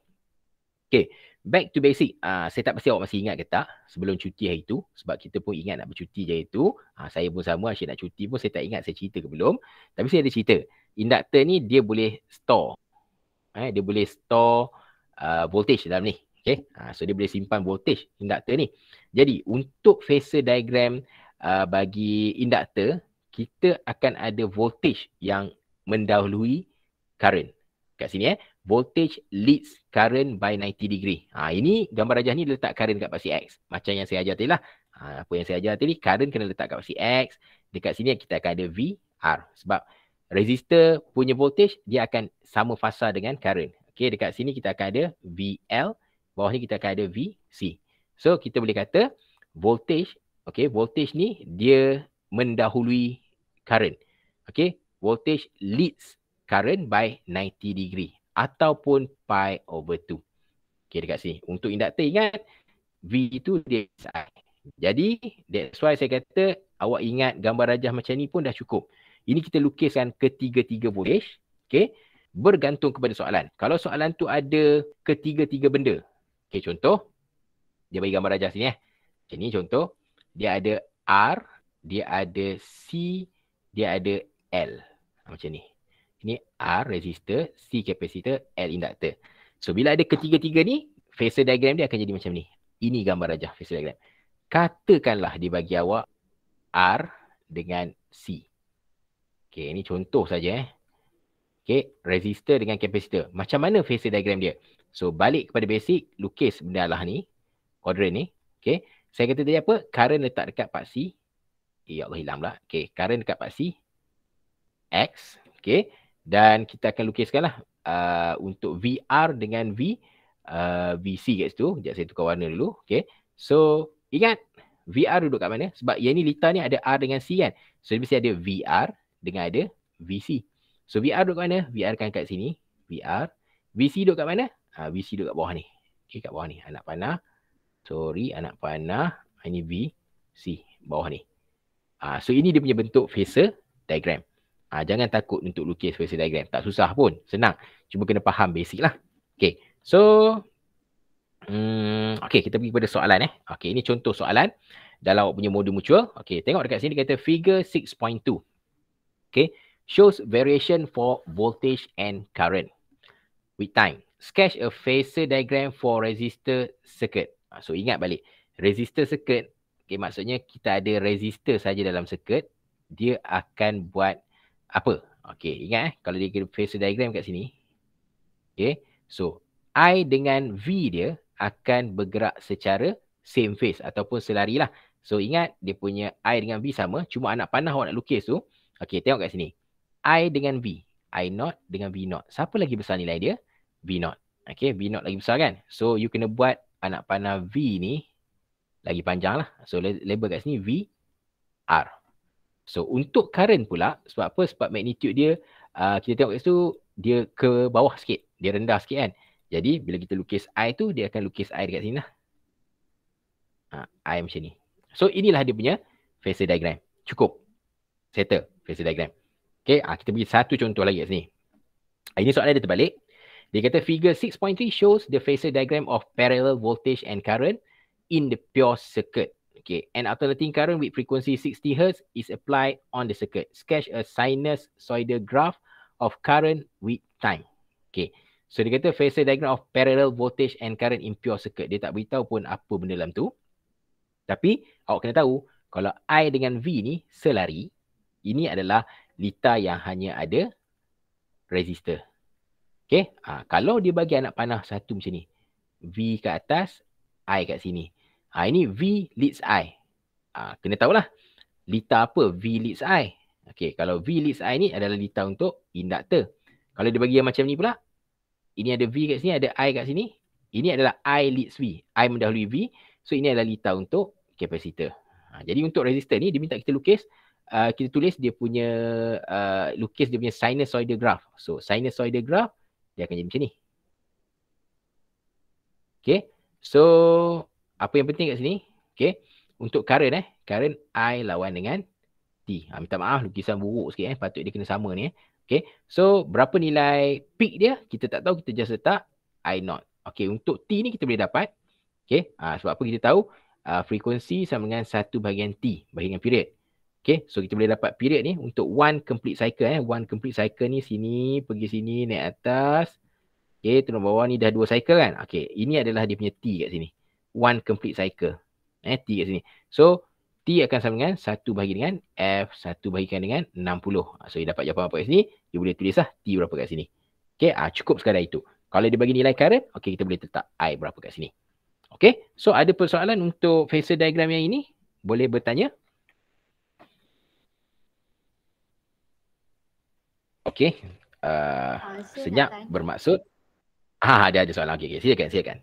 Okey, back to basic. Saya tak pasti awak masih ingat ke tak sebelum cuti hari tu. Sebab kita pun ingat nak bercuti je itu. Saya pun sama, asyik nak cuti pun saya tak ingat saya cerita ke belum. Tapi saya ada cerita. Inductor ni dia boleh store. Dia boleh store voltage dalam ni. Okay. So dia boleh simpan voltage inductor ni. Jadi untuk phasor diagram bagi inductor, kita akan ada voltage yang mendahului current. Kat sini voltage leads current by 90 degree. Ini gambar rajah ni letak current kat paksi X. Macam yang saya ajar tadi lah. Apa yang saya ajar tadi, current kena letak kat paksi X. Dekat sini kita akan ada VR. Sebab resistor punya voltage dia akan sama fasa dengan current. Okay, dekat sini kita akan ada VL, bawah ni kita akan ada VC. So kita boleh kata voltage, voltage ni dia mendahului current. Okay, voltage leads current by 90 degree ataupun pi/2. Okay, dekat sini. Untuk inductor ingat V itu dia SI. Jadi that's why saya kata awak ingat gambar rajah macam ni pun dah cukup. Ini kita lukiskan ketiga-tiga voltage. Okay. Bergantung kepada soalan. Kalau soalan tu ada ketiga-tiga benda. Okay, contoh. Dia bagi gambar rajah sini. Macam ni contoh. Dia ada R, dia ada C, dia ada L. Macam ni. Ini R, resistor, C, capacitor, L, inductor. So, bila ada ketiga-tiga ni, phasor diagram dia akan jadi macam ni. Ini gambar rajah phasor diagram. Katakanlah dia bagi awak R dengan C. Okey, ini contoh saja Okey, resistor dengan kapasitor. Macam mana phasor diagram dia? So, balik kepada basic, lukis benda lah ni, kuadran ni. Okey, saya kata tadi apa? Current letak dekat part C. Ya Allah, hilang pula. Okey, current dekat part C. X. Okey, dan kita akan lukiskanlah untuk VR dengan VC kat situ. Sekejap saya tukar warna dulu. Okey, so ingat VR duduk kat mana? Sebab yang ni litar ni ada R dengan C kan. So, dia mesti ada VR dengan ada VC. So, VR duduk kat mana? VR kan kat sini. VR. VC duduk kat mana? VC duduk kat bawah ni. Okey, kat bawah ni. Anak panah. Sorry, anak panah. Ini VC. Bawah ni. So, ini dia punya bentuk phasor diagram. Jangan takut untuk lukis phasor diagram. Tak susah pun. Senang. Cuma kena faham basic lah. Okey. So, okey, kita pergi kepada soalan. Okey, ini contoh soalan dalam awak punya modul mutual. Okey, tengok dekat sini dia kata figure 6.2. Okey. Shows variation for voltage and current with time. Sketch a phasor diagram for resistor circuit. So ingat balik, resistor circuit, okay, maksudnya kita ada resistor saja dalam circuit, dia akan buat apa? Okey, ingat kalau dia kira phasor diagram kat sini. Okey, so I dengan V dia akan bergerak secara same phase ataupun selari lah. So ingat dia punya I dengan V sama, cuma anak panah awak nak lukis tu. Okey, tengok kat sini. I dengan V. I0 dengan V0. Siapa lagi besar nilai dia? V0. Okay, V0 lagi besar kan? So, you kena buat anak panah V ni lagi panjang lah. So, label kat sini VR. So, untuk current pula, sebab apa? Sebab magnitude dia, kita tengok kat situ, dia ke bawah sikit. Dia rendah sikit kan? Jadi, bila kita lukis I tu, dia akan lukis I dekat sini lah. I macam ni. So, inilah dia punya phasor diagram. Cukup. Settle phasor diagram. Okay, kita beri satu contoh lagi kat sini. Ini soalan dia terbalik. Dia kata figure 6.3 shows the phasor diagram of parallel voltage and current in the pure circuit. Okay, an alternating current with frequency 60 Hz is applied on the circuit. Sketch a sinusoidal graph of current with time. Okay, so dia kata phasor diagram of parallel voltage and current in pure circuit. Dia tak beritahu pun apa benda dalam tu. Tapi awak kena tahu, kalau I dengan V ni selari, ini adalah litar yang hanya ada resistor. Okay. Kalau dia bagi anak panah satu macam ni. V kat atas, I kat sini. Ini V leads I. Kena tahulah. Litar apa V leads I. Okay. Kalau V leads I ni adalah litar untuk induktor. Kalau dia bagi yang macam ni pula. Ini ada V kat sini, ada I kat sini. Ini adalah I leads V. I mendahului V. So, ini adalah litar untuk kapasitor. Jadi, untuk resistor ni, dia minta kita lukis. Kita tulis dia punya lukis dia punya sinusoidal graph. So sinusoidal graph dia akan jadi macam ni. Okay. So apa yang penting kat sini? Okay. Untuk current current I lawan dengan T. Minta maaf lukisan buruk sikit patut dia kena sama ni Okay. So berapa nilai peak dia? Kita tak tahu, kita just letak I0. Okay. Untuk T ni kita boleh dapat. Okay. Sebab apa kita tahu frekuensi sama dengan 1/T bahagian period. Okay, so kita boleh dapat period ni untuk one complete cycle. One complete cycle ni sini, pergi sini, naik atas. Okay, turun bawah ni dah 2 cycle kan. Okay, ini adalah dia punya T kat sini. One complete cycle. T kat sini. So, T akan sama dengan 1 bahagi dengan F, 1 bahagikan dengan 60. So, dia dapat jawapan apa kat sini, dia boleh tulis lah T berapa kat sini. Okay, cukup sekadar itu. Kalau dia bagi nilai current, okay, kita boleh letak I berapa kat sini. Okay, so ada persoalan untuk phasor diagram yang ini? Boleh bertanya? Okey, senyap bermaksud dia ada soalan. Okey, silakan.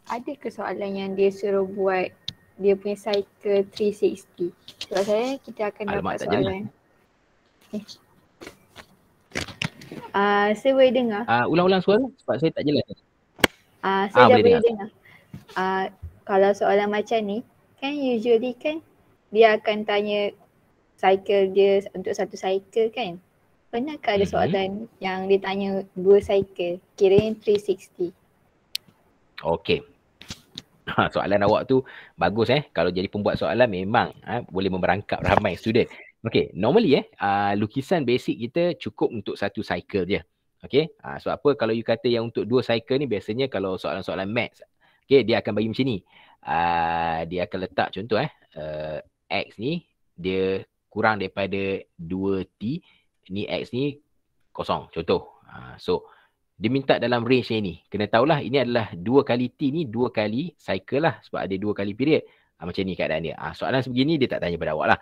Ada ke soalan yang dia suruh buat dia punya cycle 360? Sebab saya kita akan dapat soalan. Saya boleh dengar. Ulang-ulang suara sebab saya tak jelas. Saya dah boleh dengar. Kalau soalan macam ni, kan usually kan dia akan tanya cycle dia untuk satu cycle kan? Pernahkah ada soalan yang dia tanya 2 cycle, kiranya 360? Okey. Soalan awak tu bagus Kalau jadi pembuat soalan memang boleh memberangkap ramai student. Okey, normally lukisan basic kita cukup untuk satu cycle je. Okay. Sebab apa kalau you kata yang untuk 2 cycle ni biasanya kalau soalan-soalan maths, okay, dia akan bagi macam ni. Dia akan letak contoh X ni dia kurang daripada 2T, ni X ni kosong contoh. So dia minta dalam range ni. Kena tahulah ini adalah 2 kali T ni 2 kali cycle lah sebab ada 2 kali period. Macam ni keadaan dia. Soalan sebegini dia tak tanya pada awak lah.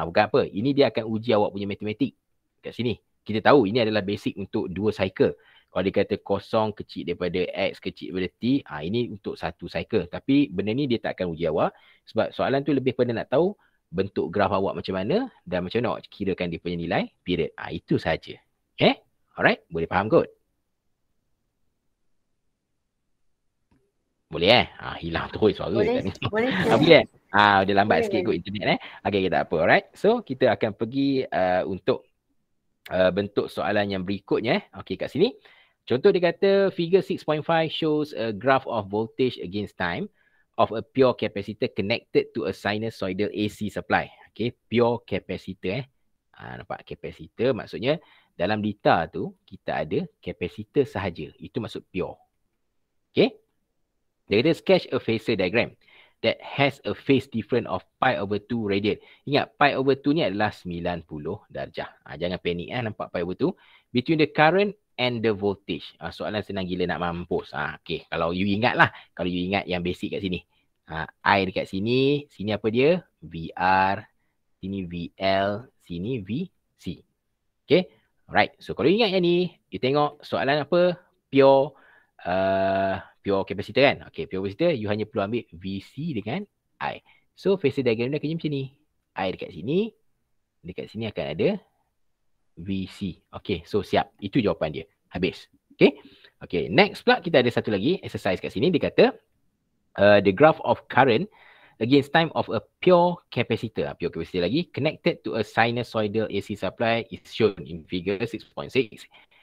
Bukan apa. Ini dia akan uji awak punya matematik. Kat sini. Kita tahu ini adalah basic untuk 2 cycle. Kalau dia kata kosong kecil daripada X kecil daripada T, ini untuk 1 cycle. Tapi benda ni dia tak akan uji awak. Sebab soalan tu lebih pada nak tahu bentuk graf awak macam mana dan macam mana awak kirakan dia punya nilai period. Itu saja. Okay? Alright? Boleh faham kot? Boleh hilang terus suara boleh, ni. boleh. Boleh. Dia lambat boleh, sikit kot internet Okay, tak apa. Alright. So kita akan pergi untuk bentuk soalan yang berikutnya. Okay, kat sini. Contoh dia kata figure 6.5 shows a graph of voltage against time of a pure capacitor connected to a sinusoidal AC supply. Okay, pure capacitor nampak capacitor maksudnya dalam data tu kita ada capacitor sahaja. Itu maksud pure. Okay. Dia kata sketch a phasor diagram that has a phase difference of pi/2 radian. Ingat, pi/2 ni adalah 90 darjah. Jangan panik nampak pi/2. Between the current and the voltage. Soalan senang gila nak mampus. Okay, kalau you ingat lah. Kalau you ingat yang basic kat sini. I dekat sini. Sini apa dia? VR. Sini VL. Sini VC. Okay. Alright. So kalau you ingat yang ni. You tengok soalan apa? Pure capacitor kan. Okay, pure capacitor you hanya perlu ambil VC dengan I. So phasor diagram dia akan macam ni. I dekat sini. Dekat sini akan ada VC. Okay, so siap. Itu jawapan dia. Habis. Okay. Okay, next pula kita ada satu lagi exercise kat sini. Dia kata the graph of current against time of a pure capacitor. Pure capacitor lagi. Connected to a sinusoidal AC supply is shown in figure 6.6.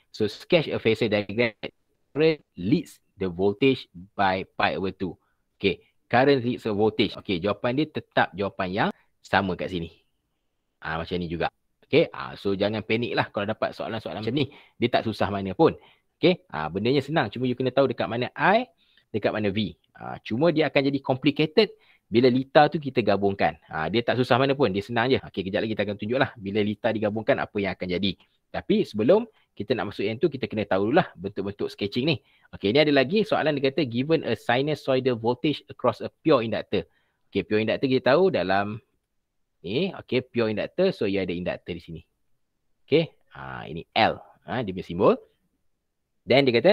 So sketch a phasor diagram that leads the voltage by pi/2. Okay, current leads the voltage. Okay, jawapan dia tetap jawapan yang sama kat sini. Macam ni juga. Okay, so jangan panik lah kalau dapat soalan-soalan macam ni. Dia tak susah mana pun. Okay, bendanya senang. Cuma you kena tahu dekat mana I, dekat mana V. Cuma dia akan jadi complicated bila lita tu kita gabungkan. Dia tak susah mana pun. Dia senang je. Okay, kejap lagi kita akan tunjuk lah. Bila lita digabungkan apa yang akan jadi. Tapi sebelum kita nak masuk yang tu, kita kena tahu dululah bentuk-bentuk sketching ni. Okay, ni ada lagi soalan dia kata given a sinusoidal voltage across a pure inductor. Okay, pure inductor kita tahu dalam ni. Okay, pure inductor. So, ia ada inductor di sini. Okay, ini L. Dia punya simbol. Then dia kata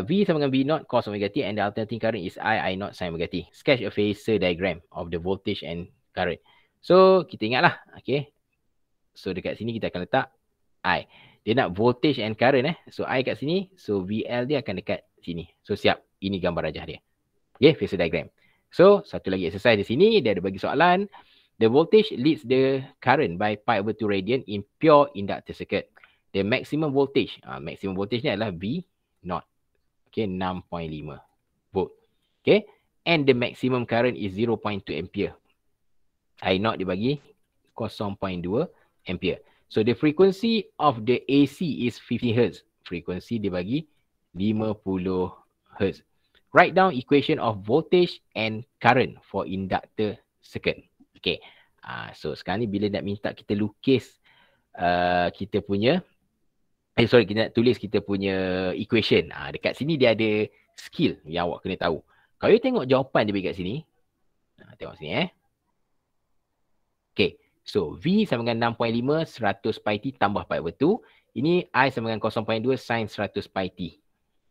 V sama dengan V0 cos omega T and the alternating current is I I0 sin omega T. Sketch a phasor diagram of the voltage and current. So, kita ingatlah. Okay. So, dekat sini kita akan letak I. Dia nak voltage and current So I kat sini. So VL dia akan dekat sini. So siap. Ini gambar rajah dia. Okay, phasor diagram. So satu lagi exercise di sini. Dia ada bagi soalan. The voltage leads the current by pi/2 radian in pure inductor circuit. The maximum voltage. Maximum voltage ni adalah V0. Okay, 6.5 volt. Okay. And the maximum current is 0.2 ampere. I0 dibagi 0.2 ampere. So the frequency of the AC is 50 Hz. Frequency dibagi 50 Hz. Write down equation of voltage and current for inductor circuit. Okay. So sekarang ni bila nak minta kita lukis kita punya kita nak tulis kita punya equation. Dekat sini dia ada skill yang awak kena tahu. Kalau you tengok jawapan dia bagi kat sini. Tengok sini Okay. So, V sama dengan 6.5 100 pi T tambah pi/2. Ini I sama dengan 0.2 sin 100 pi T.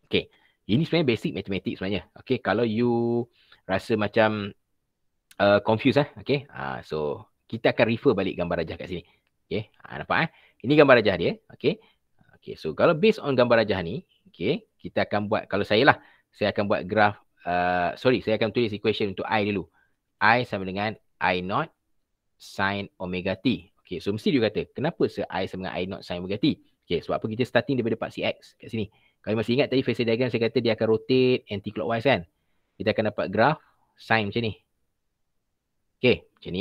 Okay. Ini sebenarnya basic matematik sebenarnya. Okay. Kalau you rasa macam confused Okay. So, kita akan refer balik gambar rajah kat sini. Okay. Nampak Ini gambar rajah dia. Okay. Okay. So, kalau based on gambar rajah ni. Okay. Kita akan buat, kalau saya lah. Saya akan buat graf. Saya akan tulis equation untuk I dulu. I sama dengan I0 sin omega T. Okay, so mesti dia kata, kenapa I sama dengan I0 sin omega T? Okay, sebab apa kita starting daripada part CX kat sini. Kalau masih ingat tadi phasor diagram saya kata dia akan rotate anti-clockwise kan. Kita akan dapat graf sin macam ni. Okay, macam ni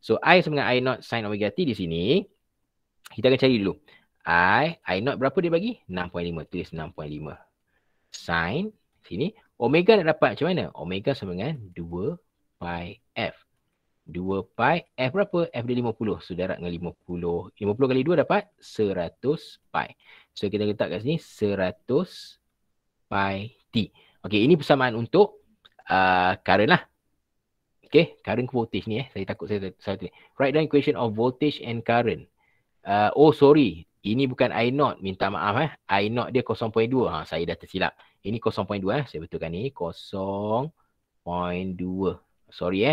So, I sama dengan I0 sin omega T di sini. Kita akan cari dulu. I naught berapa dia bagi? 6.5. Tulis 6.5. Sin sini. Omega nak dapat macam mana? Omega sama dengan 2 pi F. 2 pi F berapa? F dia 50. So darab dengan 50. 50 kali 2 dapat 100 pi. So kita letak kat sini 100 pi T. Okey, ini persamaan untuk current lah. Okey, current ke voltage ni saya takut saya salah. Write down equation of voltage and current. Oh sorry, ini bukan I0, minta maaf I0 dia 0.2. Saya dah tersilap. Ini 0.2 saya betulkan ni 0.2. Sorry,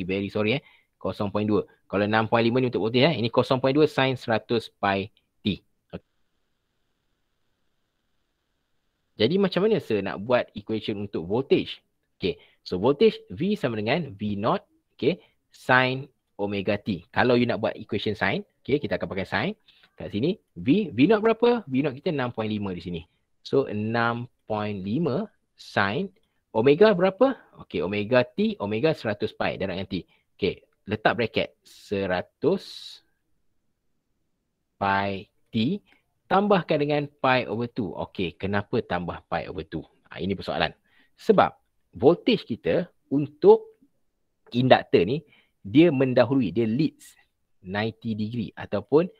very sorry 0.2. Kalau 6.5 ni untuk voltage ini 0.2 sin 100 pi T. Okay. Jadi macam mana saya nak buat equation untuk voltage? Okay, so voltage V sama dengan V0, okay, sin omega T. Kalau you nak buat equation sin, okay, kita akan pakai sin. Kat sini, V0 berapa? V0 kita 6.5 di sini. So, 6.5 sin omega berapa? Okay, omega T, omega 100 pi darab dengan T. Okay, letak bracket 100 pi T tambahkan dengan pi over 2. Okay, kenapa tambah pi over 2? Ini persoalan. Sebab voltage kita untuk induktor ni, dia mendahului, dia leads 90 degree ataupun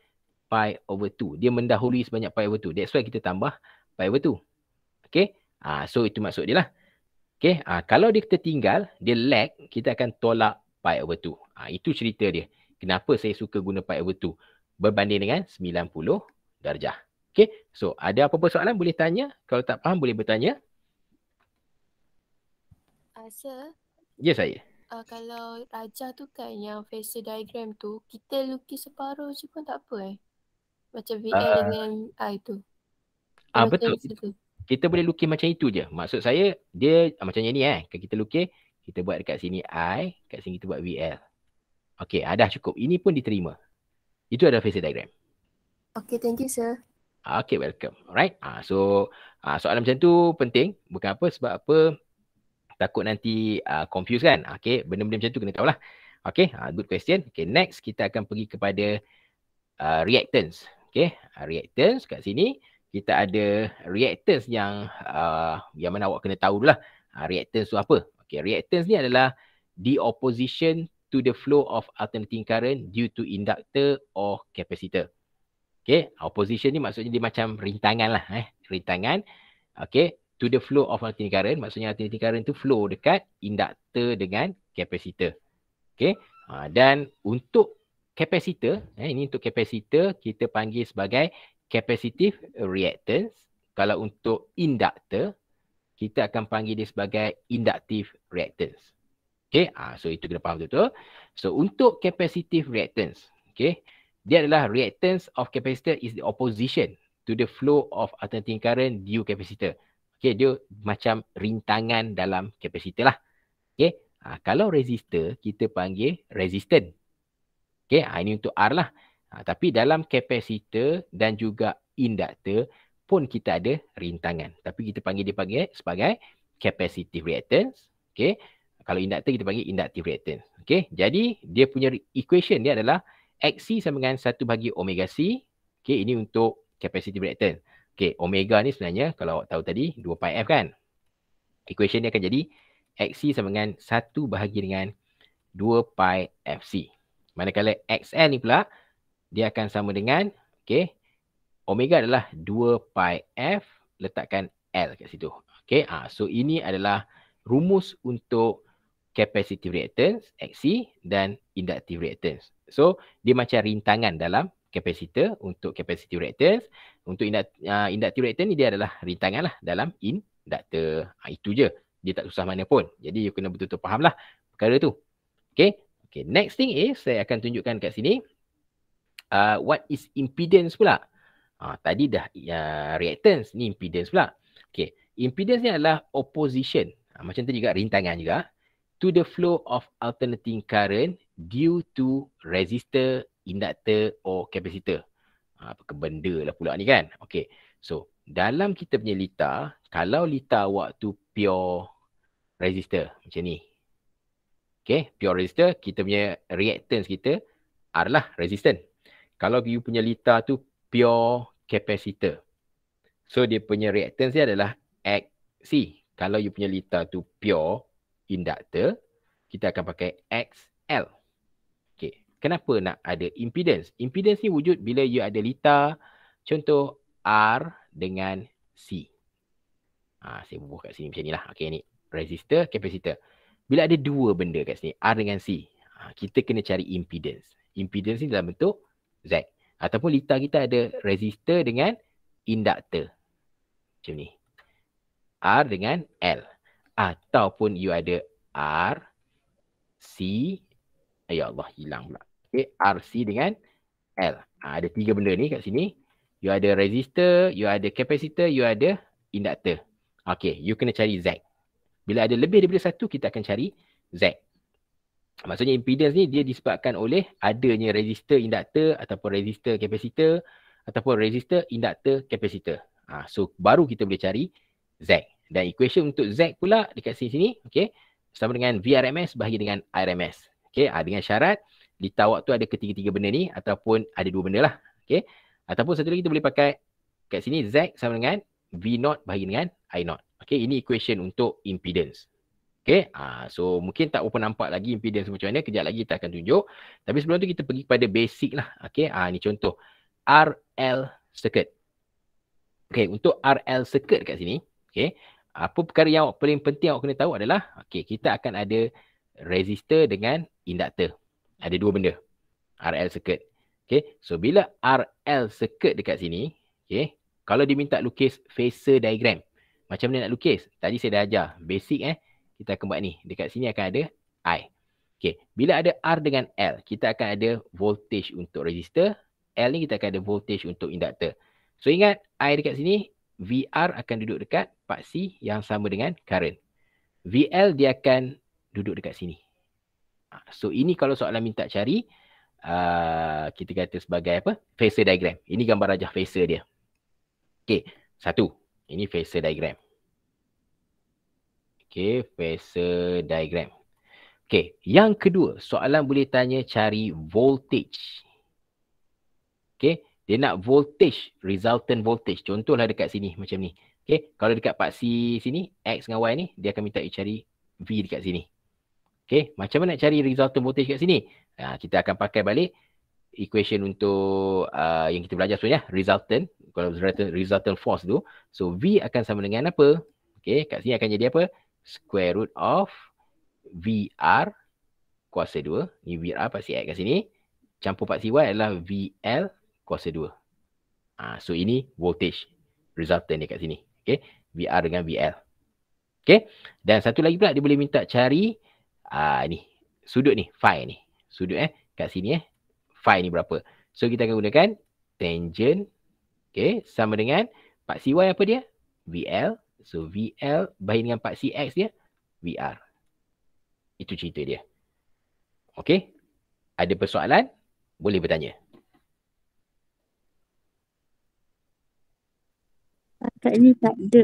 pi over 2. Dia mendahului sebanyak pi over 2. That's why kita tambah pi over 2. Okay. So itu maksud dia lah. Okay. Kalau dia tertinggal, dia lag, kita akan tolak pi over 2. Itu cerita dia. Kenapa saya suka guna pi over 2. Berbanding dengan 90 darjah. Okay. So ada apa-apa soalan boleh tanya. Kalau tak faham boleh bertanya. Sir. Ya saya. Kalau rajah tu kan yang phasor diagram tu, kita lukis separuh je pun tak apa Macam VL dengan I tu. Betul. Kita boleh lukis macam itu je. Maksud saya, dia macam ni Kalau kita lukis, kita buat dekat sini I, kat sini kita buat VL. Okey, dah cukup. Ini pun diterima. Itu adalah phasor diagram. Okay, thank you sir. Okay, welcome. Alright. So, soalan macam tu penting. Bukan apa, sebab apa, takut nanti confuse kan. Okay, benda-benda macam tu kena tahulah. Okay, good question. Okay, next kita akan pergi kepada reactance. Okay, reactance kat sini. Kita ada reactance yang mana awak kena tahu dulu lah. Reactance tu apa? Okay, reactance ni adalah the opposition to the flow of alternating current due to inductor or capacitor. Okay, opposition ni maksudnya dia macam rintangan lah. Rintangan. Okay, to the flow of alternating current. Maksudnya alternating current tu flow dekat inductor dengan capacitor. Okay, dan untuk capacitor, ini untuk capacitor kita panggil sebagai capacitive reactance. Kalau untuk inductor, kita akan panggil dia sebagai inductive reactance. Okay, so itu kena faham betul-betul. So untuk capacitive reactance, okay, dia adalah reactance of capacitor is the opposition to the flow of alternating current due capacitor. Okay, dia macam rintangan dalam capacitor lah. Okay, kalau resistor kita panggil resistant. Okay, ini untuk R lah. Tapi dalam capacitor dan juga inductor pun kita ada rintangan. Tapi kita panggil sebagai capacitive reactance. Okay. Kalau inductor kita panggil inductive reactance. Okay. Jadi dia punya equation dia adalah XC sama dengan 1 bagi omega C. Okay. Ini untuk capacitive reactance. Okay. Omega ni sebenarnya kalau awak tahu tadi 2 pi F kan. Equation dia akan jadi XC sama dengan 1 bahagi dengan 2 pi FC. Manakala XL ni pula dia akan sama dengan, okay, omega adalah 2 pi F, letakkan L kat situ. Okay, so ini adalah rumus untuk capacitive reactance, XC, dan inductive reactance. So, dia macam rintangan dalam capacitor untuk capacitive reactance. Untuk inductive reactance ni dia adalah rintangan lah dalam inductor. Itu je. Dia tak susah mana pun. Jadi, you kena betul-betul faham lah perkara tu. Okay. Okay, next thing is, saya akan tunjukkan kat sini. What is impedance pula? Tadi dah reactance, ni impedance pula. Okay, impedance ni adalah opposition. Macam tu juga, rintangan juga. To the flow of alternating current due to resistor, inductor or capacitor. Apa benda lah pula ni kan. Okay, so dalam kita punya litar, kalau litar awak tu pure resistor macam ni. Okay, pure resistor, kita punya reactance kita R lah, resistant. Kalau you punya litar tu pure capacitor. So dia punya reactance dia adalah XC. Kalau you punya lita tu pure inductor, kita akan pakai XL. Okay. Kenapa nak ada impedance? Impedance ni wujud bila you ada lita, contoh R dengan C. Saya bubuh kat sini macam ni lah. Okay, ni resistor, capacitor. Bila ada dua benda kat sini, R dengan C, kita kena cari impedance. Impedance ni dalam bentuk Z. Ataupun lita kita ada resistor dengan inductor. Macam ni. R dengan L. Ataupun you ada R, C, ya Allah hilang pula. Okay, RC dengan L. Ada tiga benda ni kat sini. You ada resistor, you ada capacitor, you ada inductor. Okay, you kena cari Z. Bila ada lebih daripada satu, kita akan cari Z. Maksudnya impedance ni dia disebabkan oleh adanya resistor, inductor ataupun resistor, capacitor ataupun resistor, inductor, capacitor. So baru kita boleh cari Z. Dan equation untuk Z pula dekat sini, okay, sama dengan VRMS bahagi dengan RMS. Okay, dengan syarat lita awak tu ada ketiga-tiga benda ni ataupun ada dua benda lah. Okay, ataupun satu lagi kita boleh pakai kat sini Z sama dengan V0 bahagi dengan I0. Okay, ini equation untuk impedance. Okay, so mungkin tak berapa nampak lagi impedance macam mana. Kejap lagi kita akan tunjuk. Tapi sebelum tu kita pergi kepada basic lah. Okay, ni contoh RL circuit. Okay, untuk RL circuit kat sini, okay, apa perkara yang paling penting awak kena tahu adalah, okay, kita akan ada resistor dengan inductor. Ada dua benda. RL circuit. Okay, so bila RL circuit dekat sini, okay, kalau diminta lukis phasor diagram, macam mana nak lukis? Tadi saya dah ajar. Basic kita akan buat ni. Dekat sini akan ada I. Okay, bila ada R dengan L, kita akan ada voltage untuk resistor. L ni kita akan ada voltage untuk inductor. So ingat, I dekat sini, VR akan duduk dekat paksi yang sama dengan current. VL dia akan duduk dekat sini. So ini kalau soalan minta cari, kita kata sebagai apa? Phasor diagram. Ini gambar rajah phasor dia. Okay, satu. Ini phasor diagram. Okay, phasor diagram. Okay, yang kedua, soalan boleh tanya cari voltage. Okay, dia nak voltage, resultant voltage. Contohlah dekat sini macam ni. Okay, kalau dekat paksi sini, X dengan Y ni, dia akan minta you cari V dekat sini. Okay, macam mana nak cari resultant voltage kat sini? Kita akan pakai balik equation untuk yang kita belajar sebenarnya, resultant. Kalau resultant force tu, so V akan sama dengan apa? Okay, kat sini akan jadi apa? Square root of VR kuasa 2. Ni VR paksi X kat sini. Campur paksi Y adalah VL kuasa 2. So ini voltage resultant dia kat sini. Okay, VR dengan VL. Okay, dan satu lagi pula dia boleh minta cari ni, sudut ni, phi ni. Sudut kat sini phi ni berapa. So kita akan gunakan tangent, okay, sama dengan paksi Y apa dia? VL. So VL bahagi dengan paksi X dia, VR. Itu cerita dia. Okay, ada persoalan? Boleh bertanya. Kat ni tak ada.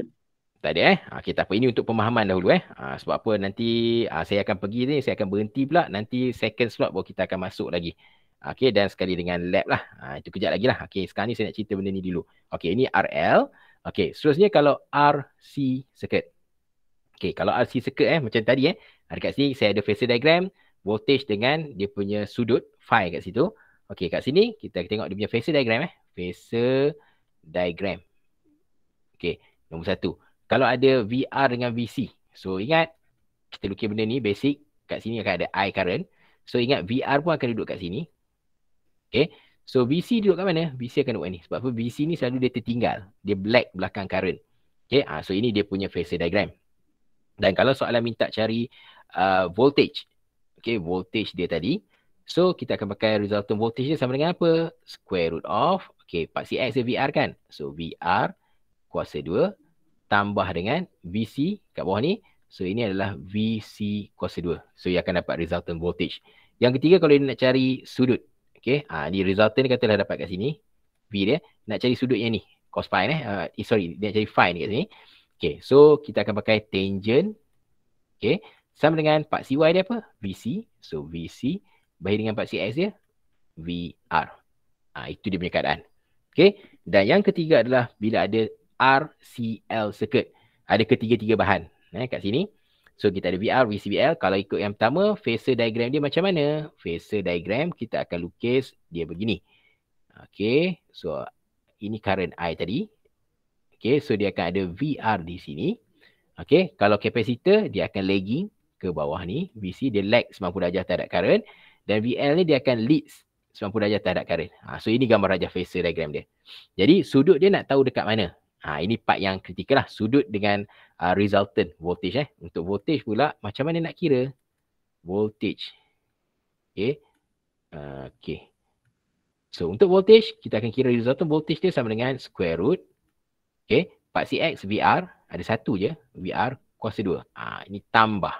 Tak ada Okay, tak apa. Ini untuk pemahaman dahulu sebab apa nanti saya akan pergi ni, saya akan berhenti pula. Nanti second slot baru kita akan masuk lagi. Okay, dan sekali dengan lab lah. Itu kejap lagi lah. Okay, sekarang ni saya nak cerita benda ni dulu. Okay, ini RL. Okay, seterusnya kalau RC circuit. Okay, kalau RC circuit macam tadi dekat sini saya ada phasor diagram, voltage dengan dia punya sudut phi kat situ. Okay, kat sini kita tengok dia punya phasor diagram phasor diagram. Okay, nombor satu. Kalau ada VR dengan VC. So ingat, kita lukis benda ni basic. Kat sini akan ada I current. So ingat VR pun akan duduk kat sini. Okay. So VC duduk kat mana? VC akan duduk kat ni. Sebab apa? VC ni selalu dia tertinggal. Dia black belakang current. Okay. So ini dia punya phasor diagram. Dan kalau soalan minta cari voltage. Okay. Voltage dia tadi. So kita akan pakai resultant voltage dia sama dengan apa? Square root of. Okay. Paksi X dia VR kan? So VR kuasa 2. Tambah dengan VC kat bawah ni. So ini adalah VC kuasa 2. So ia akan dapat resultant voltage. Yang ketiga kalau dia nak cari sudut. Okay. Ni resultant dia katalah dapat kat sini. V dia. Nak cari sudut yang ni. Cos phi sorry. Dia nak cari phi ni kat sini. Okay. So kita akan pakai tangent. Okay. Sama dengan paksi Y dia apa? VC. So VC. Bahagi dengan paksi X dia. VR. Itu dia punya keadaan. Okay. Dan yang ketiga adalah bila ada RCL circuit. Ada ketiga-tiga bahan kat sini. So kita ada VR, VCBL. Kalau ikut yang pertama, phasor diagram dia macam mana? Phasor diagram kita akan lukis dia begini. Okay. So ini current I tadi. Okay. So dia akan ada VR di sini. Okay. Kalau kapasitor dia akan lagging ke bawah ni. VC dia lag 90 darjah terhadap current. Dan VL ni dia akan lead 90 darjah terhadap current. So ini gambar rajah phasor diagram dia. Jadi sudut dia nak tahu dekat mana. Ini part yang kritikal lah. Sudut dengan resultant voltage. Untuk voltage pula macam mana nak kira? Voltage. Okay. Okay. So untuk voltage kita akan kira resultant voltage dia sama dengan square root. Okay. Part CX VR ada satu je. VR kuasa 2. Ini tambah.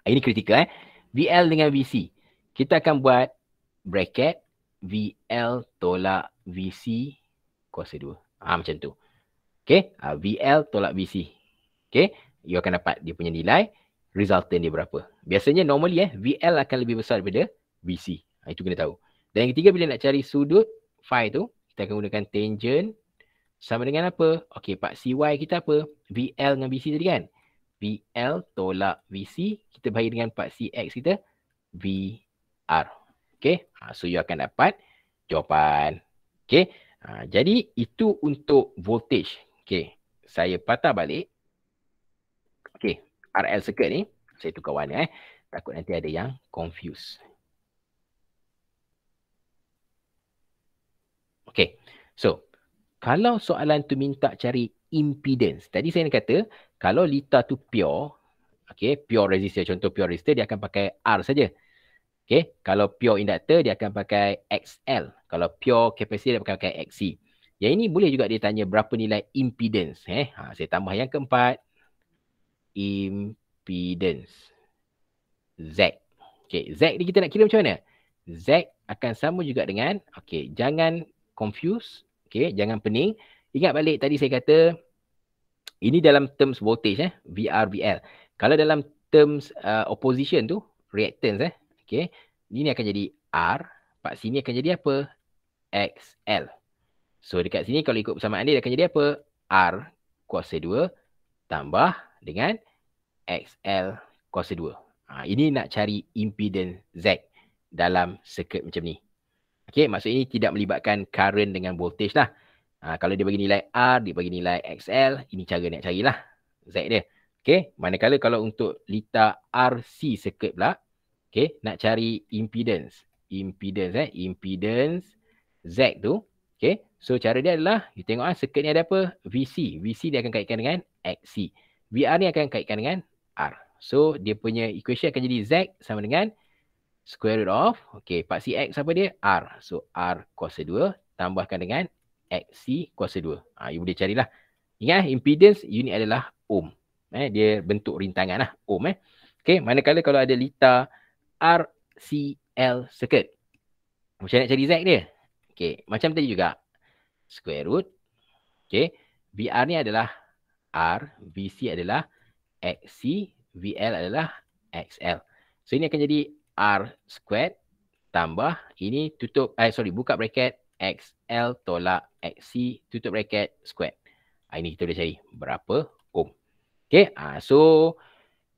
Ini kritikal VL dengan VC. Kita akan buat bracket VL tolak VC kuasa 2. Macam tu. Okay. VL tolak VC. Okay. You akan dapat dia punya nilai. Resultant dia berapa. Biasanya normally VL akan lebih besar daripada VC. Itu kena tahu. Dan yang ketiga bila nak cari sudut phi tu. Kita akan gunakan tangent. Sama dengan apa? Okay. Part CY kita apa? VL dengan VC tadi kan. VL tolak VC. Kita bahagi dengan part CX kita. VR. Okay. So you akan dapat jawapan. Okay. Jadi itu untuk voltage. Okay. Saya patah balik. Okay. RL circuit ni. Saya tukar warna takut nanti ada yang confuse. Okay. So. Kalau soalan tu minta cari impedance. Tadi saya nak kata. Kalau lita tu pure. Okay. Pure resistor. Contoh pure resistor dia akan pakai R saja. Okay. Kalau pure inductor dia akan pakai XL. Kalau pure capacitor dia akan pakai XC. Yang ini boleh juga dia tanya berapa nilai impedance. Saya tambah yang keempat. Impedance. Z. Okay. Z ni kita nak kira macam mana? Z akan sama juga dengan. Okay. Jangan confuse. Okay. Jangan pening. Ingat balik tadi saya kata. Ini dalam terms voltage. VR, VL. Kalau dalam terms opposition tu. Reactance. Okay. Ini akan jadi R. Part sini akan jadi apa? XL. So dekat sini kalau ikut persamaan dia akan jadi apa? R kuasa 2 tambah dengan XL kuasa 2. Ini nak cari impedance Z dalam circuit macam ni. Okay. Maksud ini tidak melibatkan current dengan voltage lah. Kalau dia bagi nilai R, dia bagi nilai XL. Ini cara nak carilah Z dia. Okay. Manakala kalau untuk lita RC circuit pula. Okay, nak cari impedance. Impedance Z tu. Okay, so cara dia adalah, you tengok circuit ni ada apa? VC. VC dia akan kaitkan dengan XC. VR ni akan kaitkan dengan R. So, dia punya equation akan jadi Z sama dengan square root of, okay, part CX apa dia? R. So, R kuasa 2 tambahkan dengan XC kuasa 2. You boleh carilah. Ingat, impedance unit adalah ohm. Dia bentuk rintangan lah, ohm. Okay, manakala kalau ada lita RCL circuit. Macam nak cari Z dia? Okay. Macam tadi juga. Square root. Okay. VR ni adalah R. VC adalah XC. VL adalah XL. So ini akan jadi R squared tambah. Ini tutup. Buka bracket. XL tolak XC. Tutup bracket squared. Ini kita boleh cari. Berapa ohm. Okay. So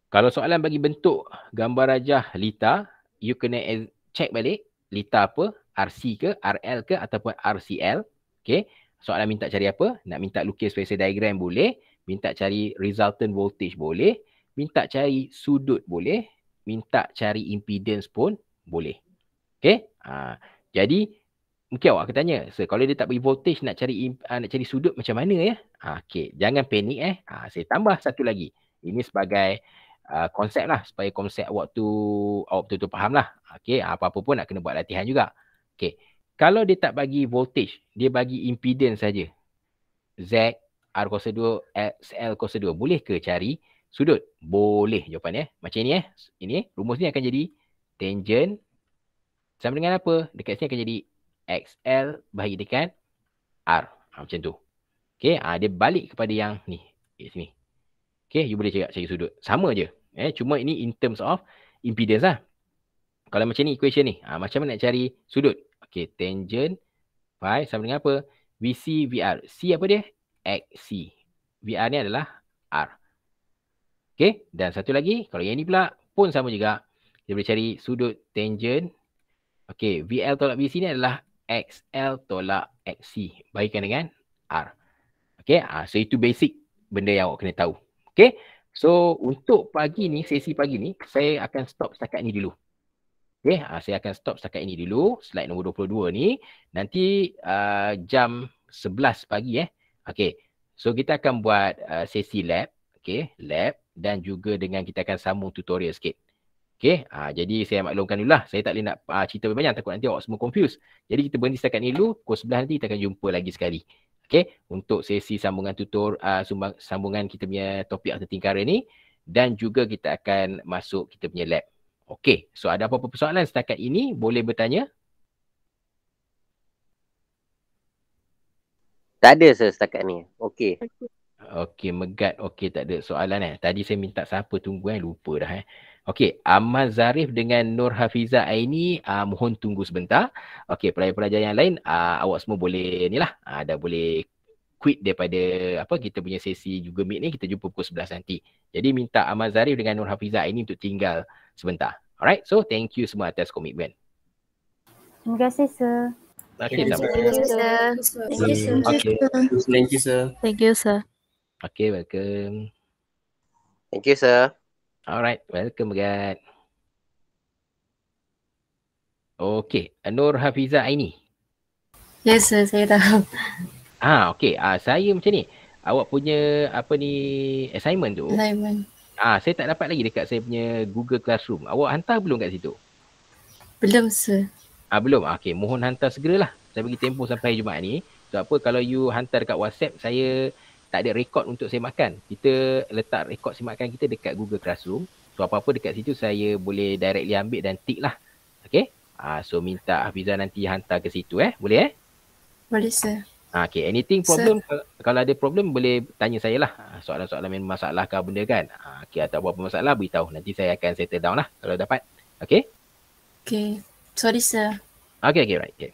kalau soalan bagi bentuk gambar rajah lita, you kena check balik lita apa, RC ke, RL ke ataupun RCL. Okay. Soalan minta cari apa? Nak minta lukis phasor diagram boleh, minta cari resultant voltage boleh, minta cari sudut boleh, minta cari impedance pun boleh. Okay. Jadi mungkin awak akan tanya, so, kalau dia tak bagi voltage nak cari sudut macam mana ya? Okay. Jangan panik saya tambah satu lagi. Ini sebagai konsep lah, supaya konsep awak betul-betul faham lah. Okay, apa-apa pun nak kena buat latihan juga. Okay, kalau dia tak bagi voltage, dia bagi impedance saja. Z, R kuasa 2, XL kuasa 2. Boleh ke cari sudut? Boleh jawapannya. Macam ini ini rumus ni akan jadi tangent sama dengan apa? Dekat sini akan jadi XL bahagi dengan R. Macam tu. Okay, dia balik kepada yang ni. Sini. Okay, you boleh cari sudut. Sama je. Cuma ini in terms of impedance lah. Kalau macam ni equation ni. Macam mana nak cari sudut? Okay, tangent Pi sama dengan apa? VC VR. C apa dia? XC. VR ni adalah R. Okay. Dan satu lagi, kalau yang ni pula pun sama juga. Kita boleh cari sudut tangent. Okay. VL tolak VC ni adalah XL tolak XC. Bagikan dengan R. Okay. So itu basic benda yang awak kena tahu. Okay. So untuk pagi ni, sesi pagi ni, saya akan stop setakat ni dulu. Okay, saya akan stop setakat ini dulu. Slide nombor 22 ni. Nanti jam 11 pagi Okay, so kita akan buat sesi lab. Okay, lab. Dan juga dengan kita akan sambung tutorial sikit. Okay, jadi saya maklumkan dulu lah. Saya tak boleh nak cerita banyak, takut nanti awak semua confused. Jadi kita berhenti setakat ni dulu. Pukul 11 nanti kita akan jumpa lagi sekali. Okay, untuk sesi sambungan sambungan kita punya topik alternating current ni. Dan juga kita akan masuk kita punya lab. Okey, so ada apa-apa persoalan setakat ini? Boleh bertanya? Tak ada setakat ni. Okey. Okey, Megat. Okey, tak ada soalan Tadi saya minta siapa tunggu lupa dah Okey, Ahmad Zarif dengan Nur Hafizah Aini, mohon tunggu sebentar. Okey, pelajar-pelajar yang lain, awak semua boleh ni lah. Dah boleh quit daripada kita punya sesi juga meet ni. Kita jumpa pukul 11 nanti. Jadi minta Ahmad Zarif dengan Nur Hafizah Aini untuk tinggal sebentar. Alright, so thank you semua atas komitmen. Terima kasih, sir. Okay, sama. Thank you, sir. Thank you, sir. Okay. Thank you, sir. Thank you, sir. Okay, welcome. Thank you, sir. Alright, welcome Megat. Okay, Nur Hafizah Aini. Yes, sir, saya tahu. Okay, saya macam ni. Awak punya assignment tu. Assignment. Saya tak dapat lagi dekat saya punya Google Classroom. Awak hantar belum kat situ? Belum, sir. Belum? Okay, mohon hantar segeralah. Saya bagi tempoh sampai Jumaat ni. Sebab apa, kalau you hantar dekat WhatsApp, saya tak ada rekod untuk semakkan. Kita letak rekod semakkan kita dekat Google Classroom. So, apa-apa dekat situ saya boleh directly ambil dan tick lah. Okay? So, minta Hafizah nanti hantar ke situ Boleh Boleh, sir. Okay, anything problem, kalau ada problem boleh tanya saya lah. Soalan-soalan memang masalah ke benda kan. Okay, atau apa-apa masalah beritahu. Nanti saya akan settle down lah kalau dapat. Okay? Okay. Sorry, sir. Okay, right. Okay.